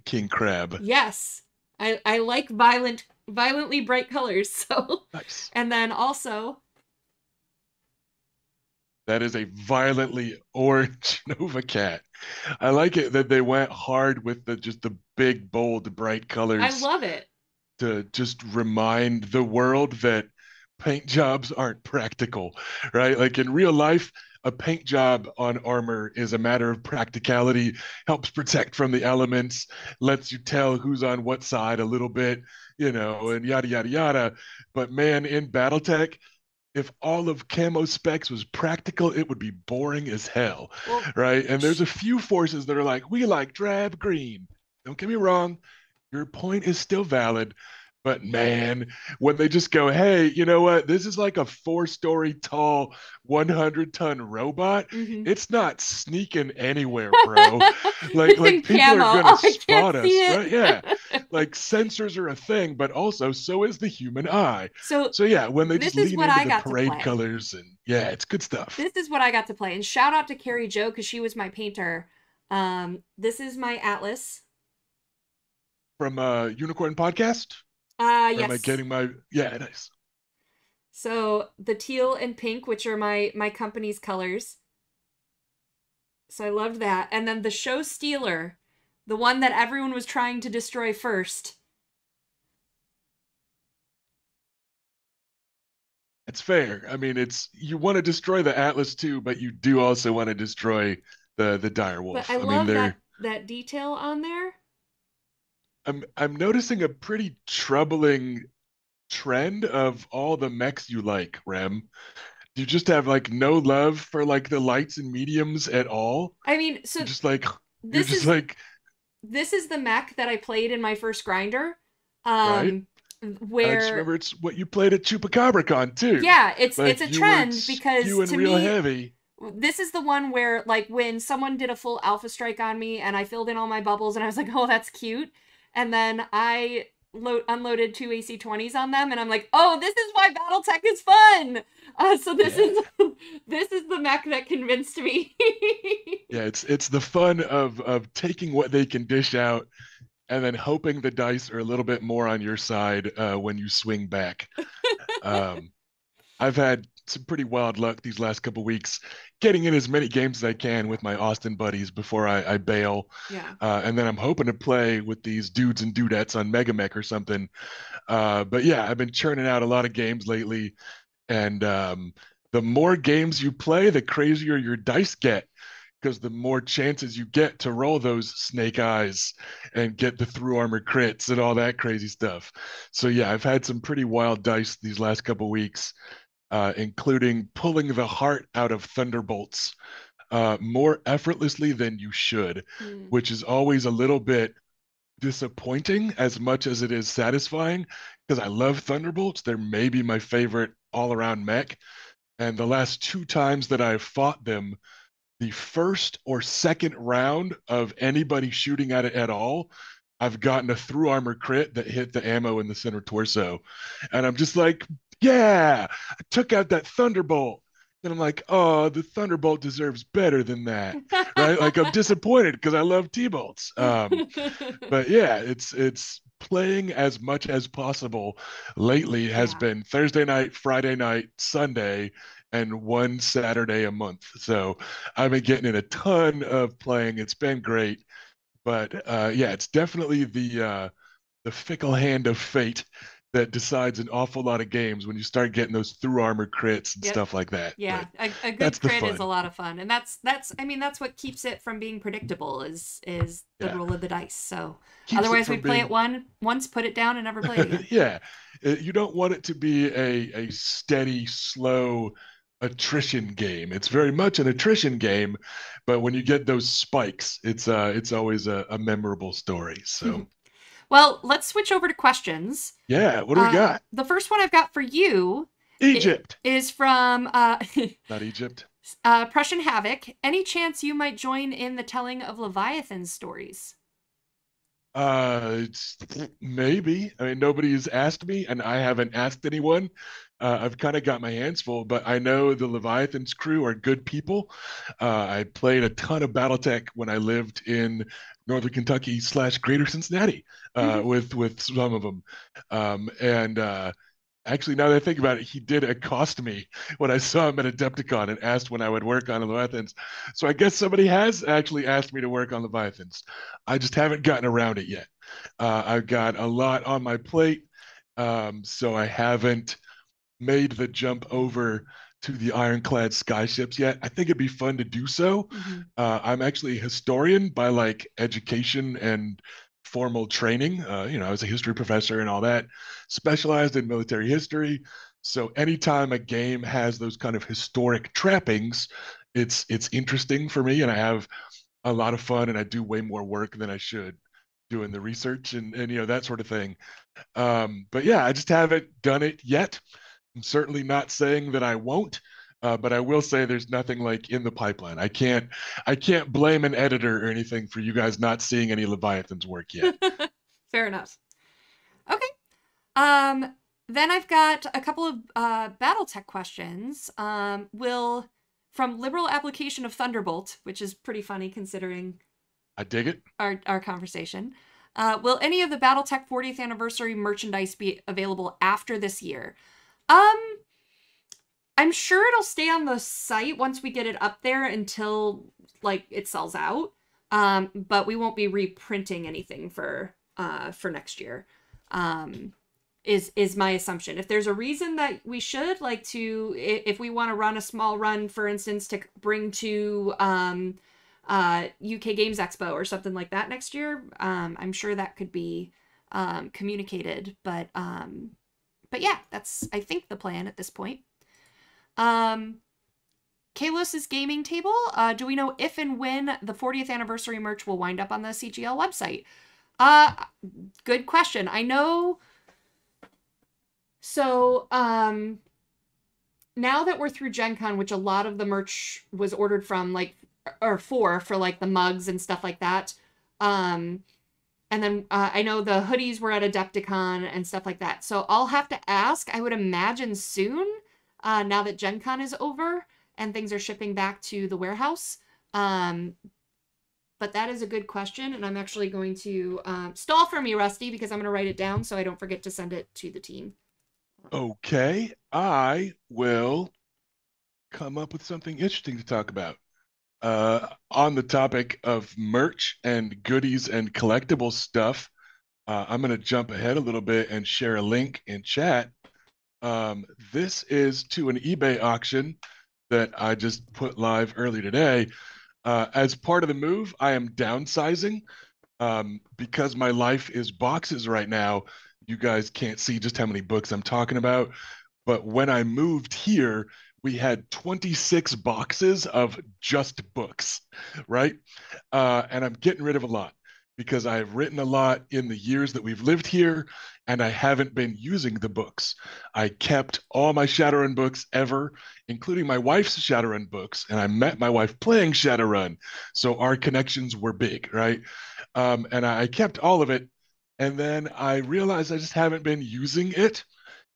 [SPEAKER 2] king crab.
[SPEAKER 1] Yes, I like violent violently bright colors. So,
[SPEAKER 2] Nice.
[SPEAKER 1] and then also,
[SPEAKER 2] That is a violently orange Nova Cat. I like it that they went hard with the big, bold, bright
[SPEAKER 1] I
[SPEAKER 2] colors
[SPEAKER 1] love it.
[SPEAKER 2] to just remind the world that paint jobs aren't practical, right? Like in real life, a paint job on armor is a matter of practicality, helps protect from the elements, lets you tell who's on what side a little bit, and yada, yada, yada. But man, in Battletech, if all of camo specs was practical, it would be boring as hell,
[SPEAKER 1] Well,
[SPEAKER 2] right? And there's a few forces that are like, we like drab green. Don't get me wrong, your point is still valid. But man, when they just go, hey, you know what? This is like a 4-story tall, 100-ton robot.
[SPEAKER 1] mhm.
[SPEAKER 2] It's not sneaking anywhere, bro. Like,
[SPEAKER 1] It's
[SPEAKER 2] like
[SPEAKER 1] in
[SPEAKER 2] people
[SPEAKER 1] camo.
[SPEAKER 2] are gonna
[SPEAKER 1] Oh, I can't
[SPEAKER 2] spot us,
[SPEAKER 1] see
[SPEAKER 2] right? Yeah.
[SPEAKER 1] it.
[SPEAKER 2] Like sensors are a thing, but also so is the human eye.
[SPEAKER 1] So,
[SPEAKER 2] So yeah, when they just
[SPEAKER 1] this is
[SPEAKER 2] lean
[SPEAKER 1] what
[SPEAKER 2] into
[SPEAKER 1] I
[SPEAKER 2] the
[SPEAKER 1] got to
[SPEAKER 2] parade
[SPEAKER 1] play.
[SPEAKER 2] colors and yeah, it's good stuff.
[SPEAKER 1] This is what I got to play. And shout out to Carrie Joe because she was my painter. This is my Atlas.
[SPEAKER 2] From Unicorn Podcast? Or am I
[SPEAKER 1] Yes.
[SPEAKER 2] getting my yeah, nice.
[SPEAKER 1] So the teal and pink, which are my company's colors. So I loved that. And then the show stealer, the one that everyone was trying to destroy first.
[SPEAKER 2] It's fair. I mean, it's you want to destroy the Atlas too, but you do also want to destroy the dire
[SPEAKER 1] But I
[SPEAKER 2] wolf. I mean,
[SPEAKER 1] love
[SPEAKER 2] they're
[SPEAKER 1] that detail on there.
[SPEAKER 2] I'm noticing a pretty troubling trend of all the mechs you like, Rem. You just have like no love for like the lights and mediums at all.
[SPEAKER 1] I mean,
[SPEAKER 2] You're
[SPEAKER 1] so
[SPEAKER 2] just like you're
[SPEAKER 1] this
[SPEAKER 2] just
[SPEAKER 1] is
[SPEAKER 2] like
[SPEAKER 1] this is the mech that I played in my first grinder.
[SPEAKER 2] right.
[SPEAKER 1] Um
[SPEAKER 2] And I just
[SPEAKER 1] where
[SPEAKER 2] remember it's what you played at ChupacabraCon too.
[SPEAKER 1] yeah, it's
[SPEAKER 2] Like
[SPEAKER 1] a
[SPEAKER 2] you were
[SPEAKER 1] trend because
[SPEAKER 2] skewing
[SPEAKER 1] to
[SPEAKER 2] real
[SPEAKER 1] me
[SPEAKER 2] heavy.
[SPEAKER 1] this is the one where like when someone did a full alpha strike on me and I filled in all my bubbles and I was like, "Oh, that's cute." And then I unloaded 2 AC-20s on them and I'm like, "Oh, this is why BattleTech is fun." So this
[SPEAKER 2] Yeah.
[SPEAKER 1] is this is the mech that convinced me.
[SPEAKER 2] Yeah, it's the fun of taking what they can dish out and then hoping the dice are a little bit more on your side when you swing back. Um, I've had some pretty wild luck these last couple weeks, getting in as many games as I can with my Austin buddies before I bail,
[SPEAKER 1] Yeah.
[SPEAKER 2] and then I'm hoping to play with these dudes and dudettes on Mega Mech or something. But yeah, I've been churning out a lot of games lately, and the more games you play, the crazier your dice get because the more chances you get to roll those snake eyes and get the through armor crits and all that crazy stuff. So yeah, I've had some pretty wild dice these last couple weeks, including pulling the heart out of thunderbolts more effortlessly than you should,
[SPEAKER 1] Hmm.
[SPEAKER 2] which is always a little bit disappointing as much as it is satisfying because I love thunderbolts. They're maybe my favorite all around mech. And the last 2 times that I've fought them, the first or second round of anybody shooting at it at all, I've gotten a through armor crit that hit the ammo in the center torso. And I'm just like, yeah, I took out that thunderbolt. And I'm like, oh, the thunderbolt deserves better than that, right? Like I'm disappointed because I love T-bolts. But yeah, it's playing as much as possible lately has
[SPEAKER 1] Yeah.
[SPEAKER 2] been Thursday night, Friday night, Sunday, and one Saturday a month. So I've been getting in a ton of playing. It's been great. But yeah, it's definitely the fickle hand of fate that decides an awful lot of games when you start getting those through armor crits and
[SPEAKER 1] Yep.
[SPEAKER 2] stuff like that.
[SPEAKER 1] Yeah,
[SPEAKER 2] But
[SPEAKER 1] a good
[SPEAKER 2] that's the
[SPEAKER 1] crit is a
[SPEAKER 2] fun.
[SPEAKER 1] lot of fun, and that's I mean that's what keeps it from being predictable is the
[SPEAKER 2] Yeah.
[SPEAKER 1] roll of the dice. So
[SPEAKER 2] Keeps it
[SPEAKER 1] otherwise, we
[SPEAKER 2] from
[SPEAKER 1] play it
[SPEAKER 2] being
[SPEAKER 1] once, put it down, and never play it again.
[SPEAKER 2] yeah, you don't want it to be a steady, slow attrition game. It's very much an attrition game, but when you get those spikes, it's always a memorable story. So
[SPEAKER 1] Well, let's switch over to questions.
[SPEAKER 2] yeah, what do we got?
[SPEAKER 1] The first one I've got for you
[SPEAKER 2] Egypt,
[SPEAKER 1] is from
[SPEAKER 2] not Egypt.
[SPEAKER 1] Prussian Havoc. Any chance you might join in the telling of Leviathan stories?
[SPEAKER 2] It's maybe. I mean, nobody's asked me, and I haven't asked anyone. I've kind of got my hands full, but I know the Leviathans crew are good people. I played a ton of BattleTech when I lived in Northern Kentucky / Greater Cincinnati with some of them, and actually, now that I think about it, he did accost me when I saw him at Adepticon and asked when I would work on Leviathans. So I guess somebody has actually asked me to work on Leviathans. I just haven't gotten around it yet. I've got a lot on my plate, so I haven't made the jump over to the ironclad skyships yet. I think it'd be fun to do so.
[SPEAKER 1] Mm-hmm.
[SPEAKER 2] I'm actually a historian by like education and formal training. I was a history professor and all that, specialized in military history. So anytime a game has those kind of historic trappings, it's interesting for me, and I have a lot of fun, and I do way more work than I should doing the research and that sort of thing. But yeah, I just haven't done it yet. I'm certainly not saying that I won't, but I will say there's nothing like in the pipeline. I can't blame an editor or anything for you guys not seeing any Leviathans work yet.
[SPEAKER 1] Fair enough. Okay. Then I've got a couple of BattleTech questions. Will from liberal application of Thunderbolt, which is pretty funny considering
[SPEAKER 2] I dig it.
[SPEAKER 1] our conversation. Will any of the BattleTech 40th anniversary merchandise be available after this year? I'm sure it'll stay on the site once we get it up there until like it sells out. But we won't be reprinting anything for next year. Is my assumption. If there's a reason that we should like to, if we want to run a small run, for instance, to bring to UK Games Expo or something like that next year, I'm sure that could be communicated. But yeah, that's I think the plan at this point. Kalos's gaming table. Do we know if and when the 40th anniversary merch will wind up on the CGL website? Good question. I know. So, now that we're through Gen Con, which a lot of the merch was ordered from, like, or for like the mugs and stuff like that. And then I know the hoodies were at Adepticon and stuff like that. So I'll have to ask, I would imagine soon, now that Gen Con is over and things are shipping back to the warehouse. But that is a good question, and I'm actually going to stall for me, Rusty, because I'm going to write it down so I don't forget to send it to the team.
[SPEAKER 2] Okay, I will come up with something interesting to talk about. On the topic of merch and goodies and collectible stuff, I'm going to jump ahead a little bit and share a link in chat. This is to an eBay auction that I just put live early today. As part of the move, I am downsizing because my life is boxes right now. You guys can't see just how many books I'm talking about. But when I moved here, we had 26 boxes of just books, right? And I'm getting rid of a lot because I've written a lot in the years that we've lived here, and I haven't been using the books. I kept all my Shadowrun books ever, including my wife's Shadowrun books, and I met my wife playing Shadowrun, so our connections were big, right? And I kept all of it, and then I realized I just haven't been using it,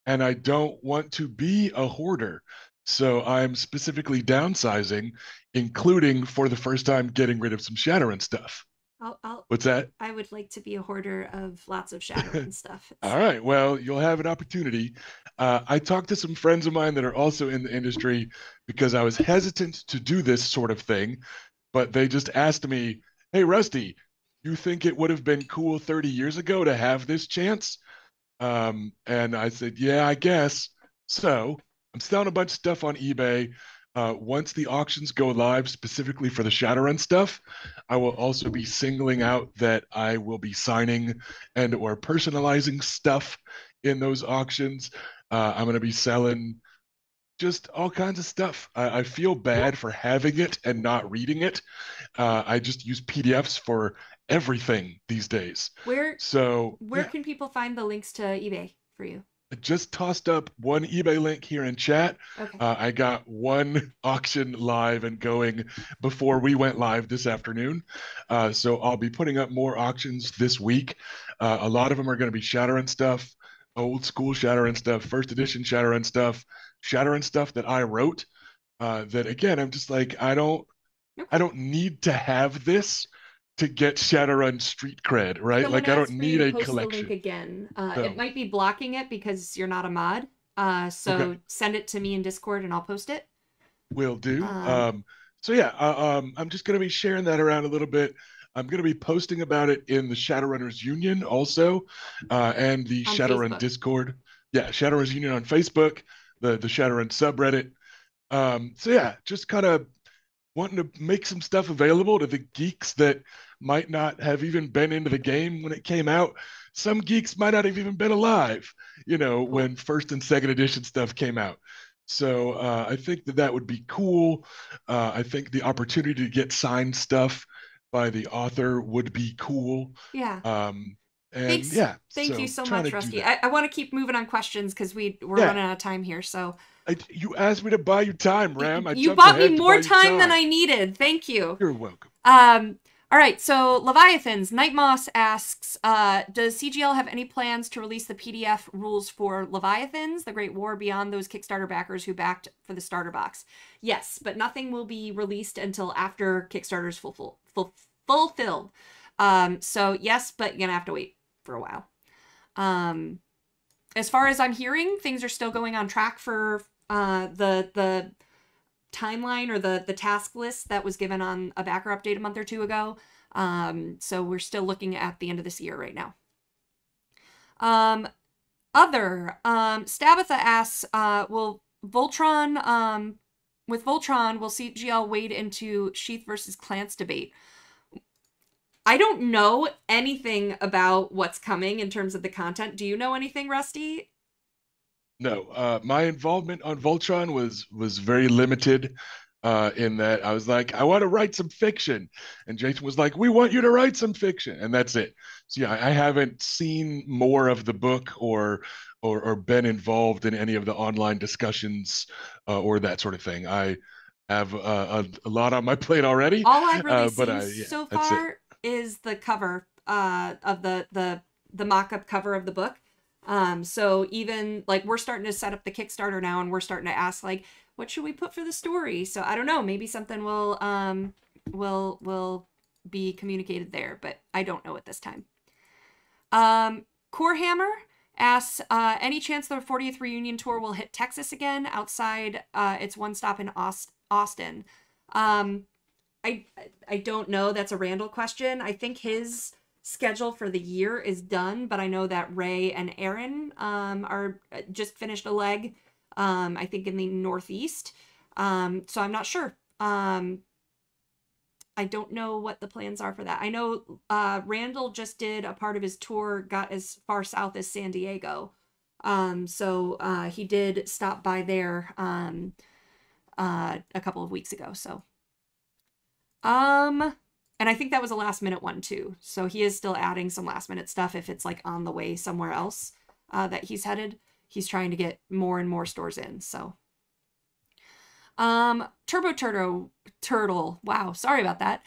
[SPEAKER 2] and I don't want to be a hoarder. So I'm specifically downsizing, including for the first time getting rid of some Shadowrun stuff. What's that?
[SPEAKER 1] I would like to be a hoarder of lots of Shadowrun stuff.
[SPEAKER 2] All right. Well, you'll have an opportunity. I talked to some friends of mine that are also in the industry because I was hesitant to do this sort of thing, but they just asked me, "Hey, Rusty, you think it would have been cool 30 years ago to have this chance?" And I said, "Yeah, I guess." So I'm selling a bunch of stuff on eBay. Once the auctions go live specifically for the Shadowrun stuff, I will also be singling out that I will be signing and or personalizing stuff in those auctions. I'm going to be selling just all kinds of stuff. I feel bad for having it and not reading it. I just use PDFs for everything these days.
[SPEAKER 1] Where
[SPEAKER 2] yeah.
[SPEAKER 1] can people find the links to eBay for you?
[SPEAKER 2] I just tossed up one eBay link here in chat.
[SPEAKER 1] Okay.
[SPEAKER 2] I got one auction live and going before we went live this afternoon. So I'll be putting up more auctions this week. A lot of them are going to be Shadowrun stuff. old school Shadowrun stuff, first edition Shadowrun stuff that I wrote. That again, I'm just like, I
[SPEAKER 1] Okay.
[SPEAKER 2] don't need to have this to get Shadowrun street cred, right?
[SPEAKER 1] Someone
[SPEAKER 2] Like I don't
[SPEAKER 1] asked for you
[SPEAKER 2] need
[SPEAKER 1] to
[SPEAKER 2] a
[SPEAKER 1] post the link
[SPEAKER 2] collection.
[SPEAKER 1] again. It
[SPEAKER 2] So
[SPEAKER 1] might be blocking it because you're not a mod.
[SPEAKER 2] okay,
[SPEAKER 1] So send it to me in Discord and I'll post it.
[SPEAKER 2] will do.
[SPEAKER 1] Um,
[SPEAKER 2] So yeah, I'm just gonna be sharing that around a little bit. I'm gonna be posting about it in the Shadowrunners Union also, and the
[SPEAKER 1] on
[SPEAKER 2] Shadowrun
[SPEAKER 1] Facebook.
[SPEAKER 2] Discord. Yeah, Shadowrunners Union on Facebook, the Shadowrun subreddit. So yeah, just kind of wanting to make some stuff available to the geeks that might not have even been into the game when it came out. Some geeks might not have even been alive,
[SPEAKER 1] Cool.
[SPEAKER 2] when first and second edition stuff came out. So I think that that would be cool. I think the opportunity to get signed stuff by the author would be cool.
[SPEAKER 1] Yeah.
[SPEAKER 2] Um, and
[SPEAKER 1] Thanks.
[SPEAKER 2] yeah,
[SPEAKER 1] Thank you
[SPEAKER 2] so
[SPEAKER 1] so
[SPEAKER 2] trying
[SPEAKER 1] much,
[SPEAKER 2] to do
[SPEAKER 1] Rusty.
[SPEAKER 2] that.
[SPEAKER 1] I want to keep moving on questions because we're
[SPEAKER 2] Yeah,
[SPEAKER 1] running out of time here. So
[SPEAKER 2] you asked me to buy you time, Ram. I
[SPEAKER 1] you
[SPEAKER 2] jumped
[SPEAKER 1] bought me
[SPEAKER 2] ahead to
[SPEAKER 1] more
[SPEAKER 2] buy you
[SPEAKER 1] time than
[SPEAKER 2] time.
[SPEAKER 1] I needed. Thank you.
[SPEAKER 2] You're welcome.
[SPEAKER 1] Um, all right, so Leviathans, Night Moss asks, does CGL have any plans to release the PDF rules for Leviathans, the Great War, beyond those Kickstarter backers who backed for the starter box? Yes, but nothing will be released until after Kickstarter's fulfilled. So yes, but you're gonna have to wait for a while. Um, as far as I'm hearing, things are still going on track for the timeline or the task list that was given on a backer update a month or two ago. So we're still looking at the end of this year right now. Stabatha asks, will Voltron, with Voltron, will CGL wade into Sheath versus Clance debate? I don't know anything about what's coming in terms of the content. Do you know anything, Rusty?
[SPEAKER 2] No, my involvement on Voltron was very limited. In that I was like, I want to write some fiction, and Jason was like, we want you to write some fiction, and that's it. So yeah, I haven't seen more of the book or been involved in any of the online discussions or that sort of thing. I have a lot on my plate already,
[SPEAKER 1] All I've really
[SPEAKER 2] but
[SPEAKER 1] seen
[SPEAKER 2] yeah,
[SPEAKER 1] so
[SPEAKER 2] that's it.
[SPEAKER 1] far is the cover of the mock-up cover of the book. So even like we're starting to set up the Kickstarter now, and we're starting to ask like, what should we put for the story? So I don't know, maybe something will be communicated there, but I don't know at this time. Corehammer asks, any chance the 40th reunion tour will hit Texas again outside its one stop in Austin? Um, I don't know. That's a Randall question. I think his schedule for the year is done, but I know that Ray and Aaron are just finished a leg. I think in the Northeast. So I'm not sure. I don't know what the plans are for that. I know Randall just did a part of his tour, got as far south as San Diego. So he did stop by there a couple of weeks ago. So and I think that was a last minute one too. So he is still adding some last minute stuff if it's like on the way somewhere else that he's headed. He's trying to get more and more stores in. So Turtle. Wow, sorry about that.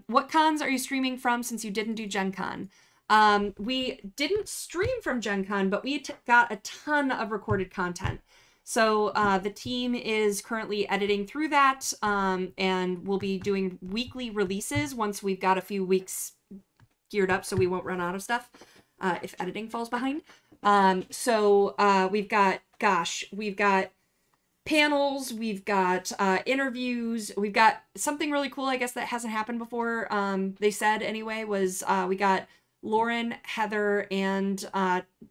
[SPEAKER 1] What cons are you streaming from since you didn't do Gen Con? We didn't stream from Gen Con, but we got a ton of recorded content. So the team is currently editing through that, and we'll be doing weekly releases once we've got a few weeks geared up so we won't run out of stuff if editing falls behind. We've got panels, we've got interviews, we've got something really cool, I guess, that hasn't happened before. They said anyway, was we got Lauren, Heather, and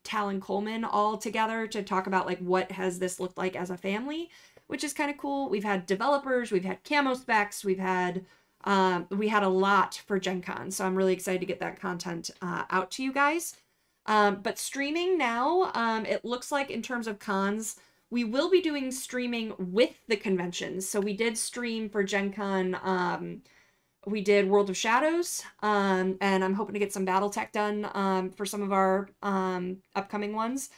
[SPEAKER 1] Talon Coleman all together to talk about like what has this looked like as a family, which is kind of cool. We've had developers, we've had camo specs, we had a lot for Gen Con, so I'm really excited to get that content out to you guys. But streaming now, it looks like in terms of cons, we will be doing streaming with the conventions. So we did stream for Gen Con. We did World of Shadows, and I'm hoping to get some Battletech done for some of our upcoming ones.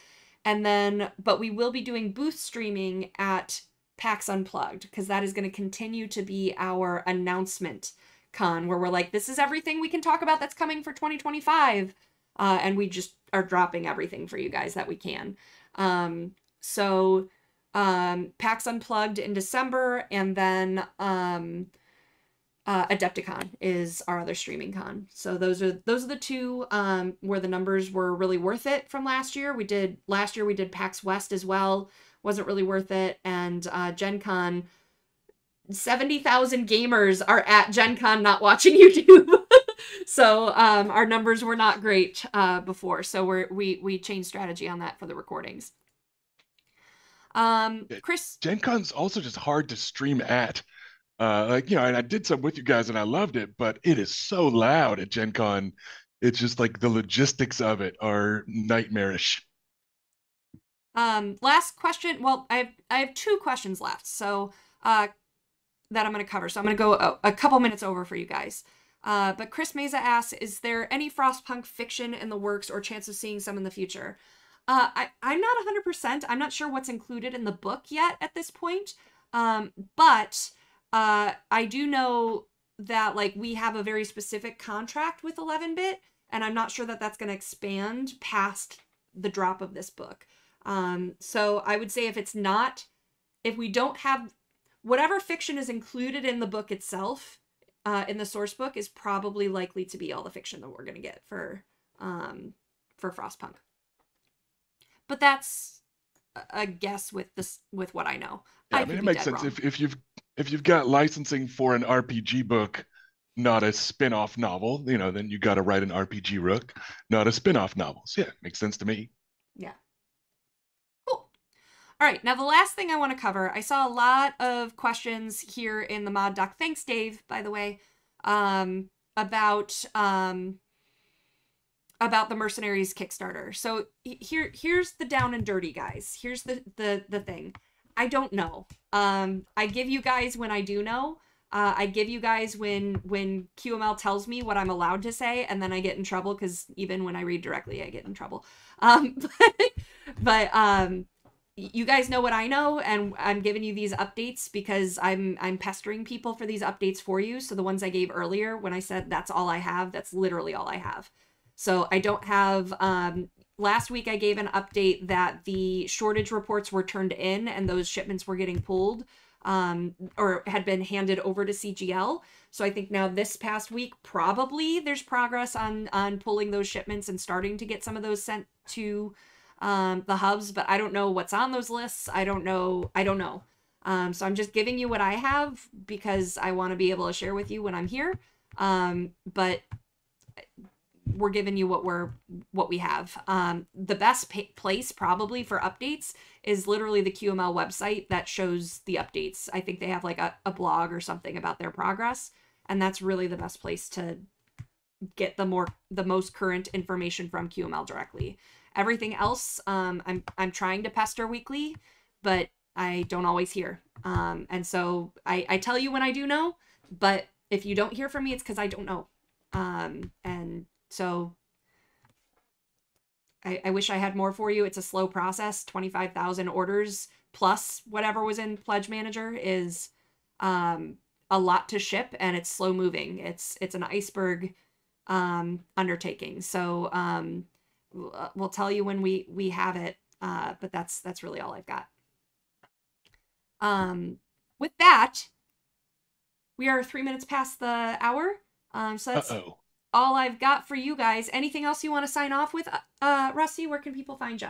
[SPEAKER 1] And then, but we will be doing booth streaming at PAX Unplugged, because that is going to continue to be our announcement con, where we're like, this is everything we can talk about that's coming for 2025. and we just are dropping everything for you guys that we can. So PAX Unplugged in December, and then Adepticon is our other streaming con. So those are the two where the numbers were really worth it from last year. Last year we did PAX West as well. Wasn't really worth it. And Gen Con, 70,000 gamers are at Gen Con not watching YouTube. So our numbers were not great before. So we changed strategy on that for the recordings. Chris,
[SPEAKER 2] Gen Con's also just hard to stream at. Like, and I did some with you guys and I loved it, but it is so loud at Gen Con. It's just like the logistics of it are nightmarish.
[SPEAKER 1] Last question. Well, I have two questions left, so that I'm going to cover. So I'm going to go a couple minutes over for you guys. But Chris Meza asks, is there any Frostpunk fiction in the works or chance of seeing some in the future? I'm not 100%. I'm not sure what's included in the book yet at this point. But I do know that like we have a very specific contract with 11-bit, and I'm not sure that that's going to expand past the drop of this book. So I would say if we don't have whatever fiction is included in the book itself, in the source book, is probably likely to be all the fiction that we're going to get for Frostpunk. But that's a guess with what I know.
[SPEAKER 2] Yeah, I mean, it makes sense if you've got licensing for an RPG book, not a spin-off novel, then you got to write an RPG book, not a spin-off novel. So yeah, makes sense to me.
[SPEAKER 1] Yeah. Cool. All right, now the last thing I want to cover, I saw a lot of questions here in the mod doc. Thanks, Dave, by the way, about the Mercenaries Kickstarter. So here's the down and dirty, guys. Here's the thing. I don't know. I give you guys when I do know. I give you guys when QML tells me what I'm allowed to say, and then I get in trouble because even when I read directly, I get in trouble. But you guys know what I know, and I'm giving you these updates because I'm pestering people for these updates for you. So the ones I gave earlier when I said that's all I have, that's literally all I have. So I don't have, last week I gave an update that the shortage reports were turned in and those shipments were getting pulled, or had been handed over to CGL. So I think now this past week, probably there's progress on pulling those shipments and starting to get some of those sent to the hubs, but I don't know what's on those lists. I don't know. So I'm just giving you what I have because I want to be able to share with you when I'm here. But we're giving you what we have. The best place probably for updates is literally the QML website that shows the updates. I think they have like a blog or something about their progress, and that's really the best place to get the most current information from QML directly. Everything else, I'm trying to pester weekly, but I don't always hear. And so I tell you when I do know, but if you don't hear from me, it's because I don't know. And so I wish I had more for you. It's a slow process. 25,000 orders plus whatever was in Pledge Manager is a lot to ship, and it's slow moving. It's an iceberg undertaking. So we'll tell you when we have it, but that's really all I've got. With that, we are 3 minutes past the hour. So that's all I've got for you guys. Anything else you want to sign off with? Rusty, where can people find you?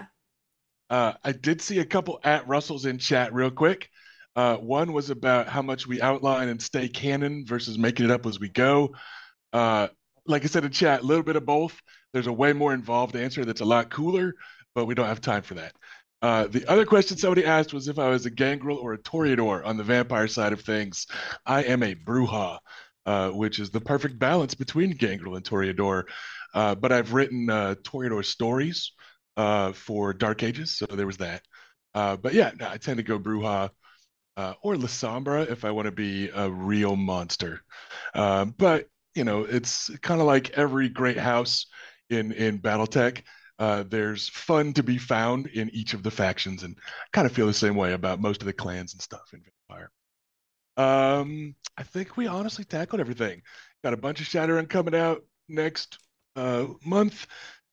[SPEAKER 2] I did see a couple at Russell's in chat real quick. One was about how much we outline and stay canon versus making it up as we go. Like I said in chat, a little bit of both. There's a way more involved answer that's a lot cooler, but we don't have time for that. The other question somebody asked was if I was a gangrel or a toreador on the vampire side of things. I am a bruja, which is the perfect balance between gangrel and toreador. But I've written toreador stories for Dark Ages, so there was that. But yeah, no, I tend to go bruja or La Sombra if I want to be a real monster. But it's kind of like every great house in BattleTech. There's fun to be found in each of the factions, and I kind of feel the same way about most of the clans and stuff in Vampire. I think we honestly tackled everything. Got a bunch of Shadowrun coming out next month.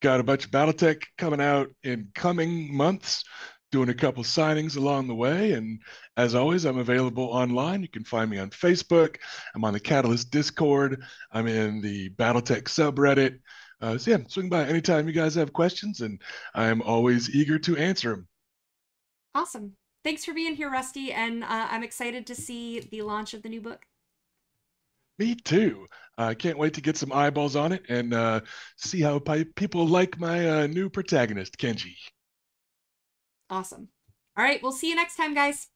[SPEAKER 2] Got a bunch of BattleTech coming out in coming months, doing a couple signings along the way. And as always, I'm available online. You can find me on Facebook. I'm on the Catalyst Discord. I'm in the BattleTech subreddit. So yeah, swing by anytime you guys have questions, and I'm always eager to answer them.
[SPEAKER 1] Awesome. Thanks for being here, Rusty, and I'm excited to see the launch of the new book.
[SPEAKER 2] Me too. I can't wait to get some eyeballs on it and see how people like my new protagonist, Kenji.
[SPEAKER 1] Awesome. All right, we'll see you next time, guys.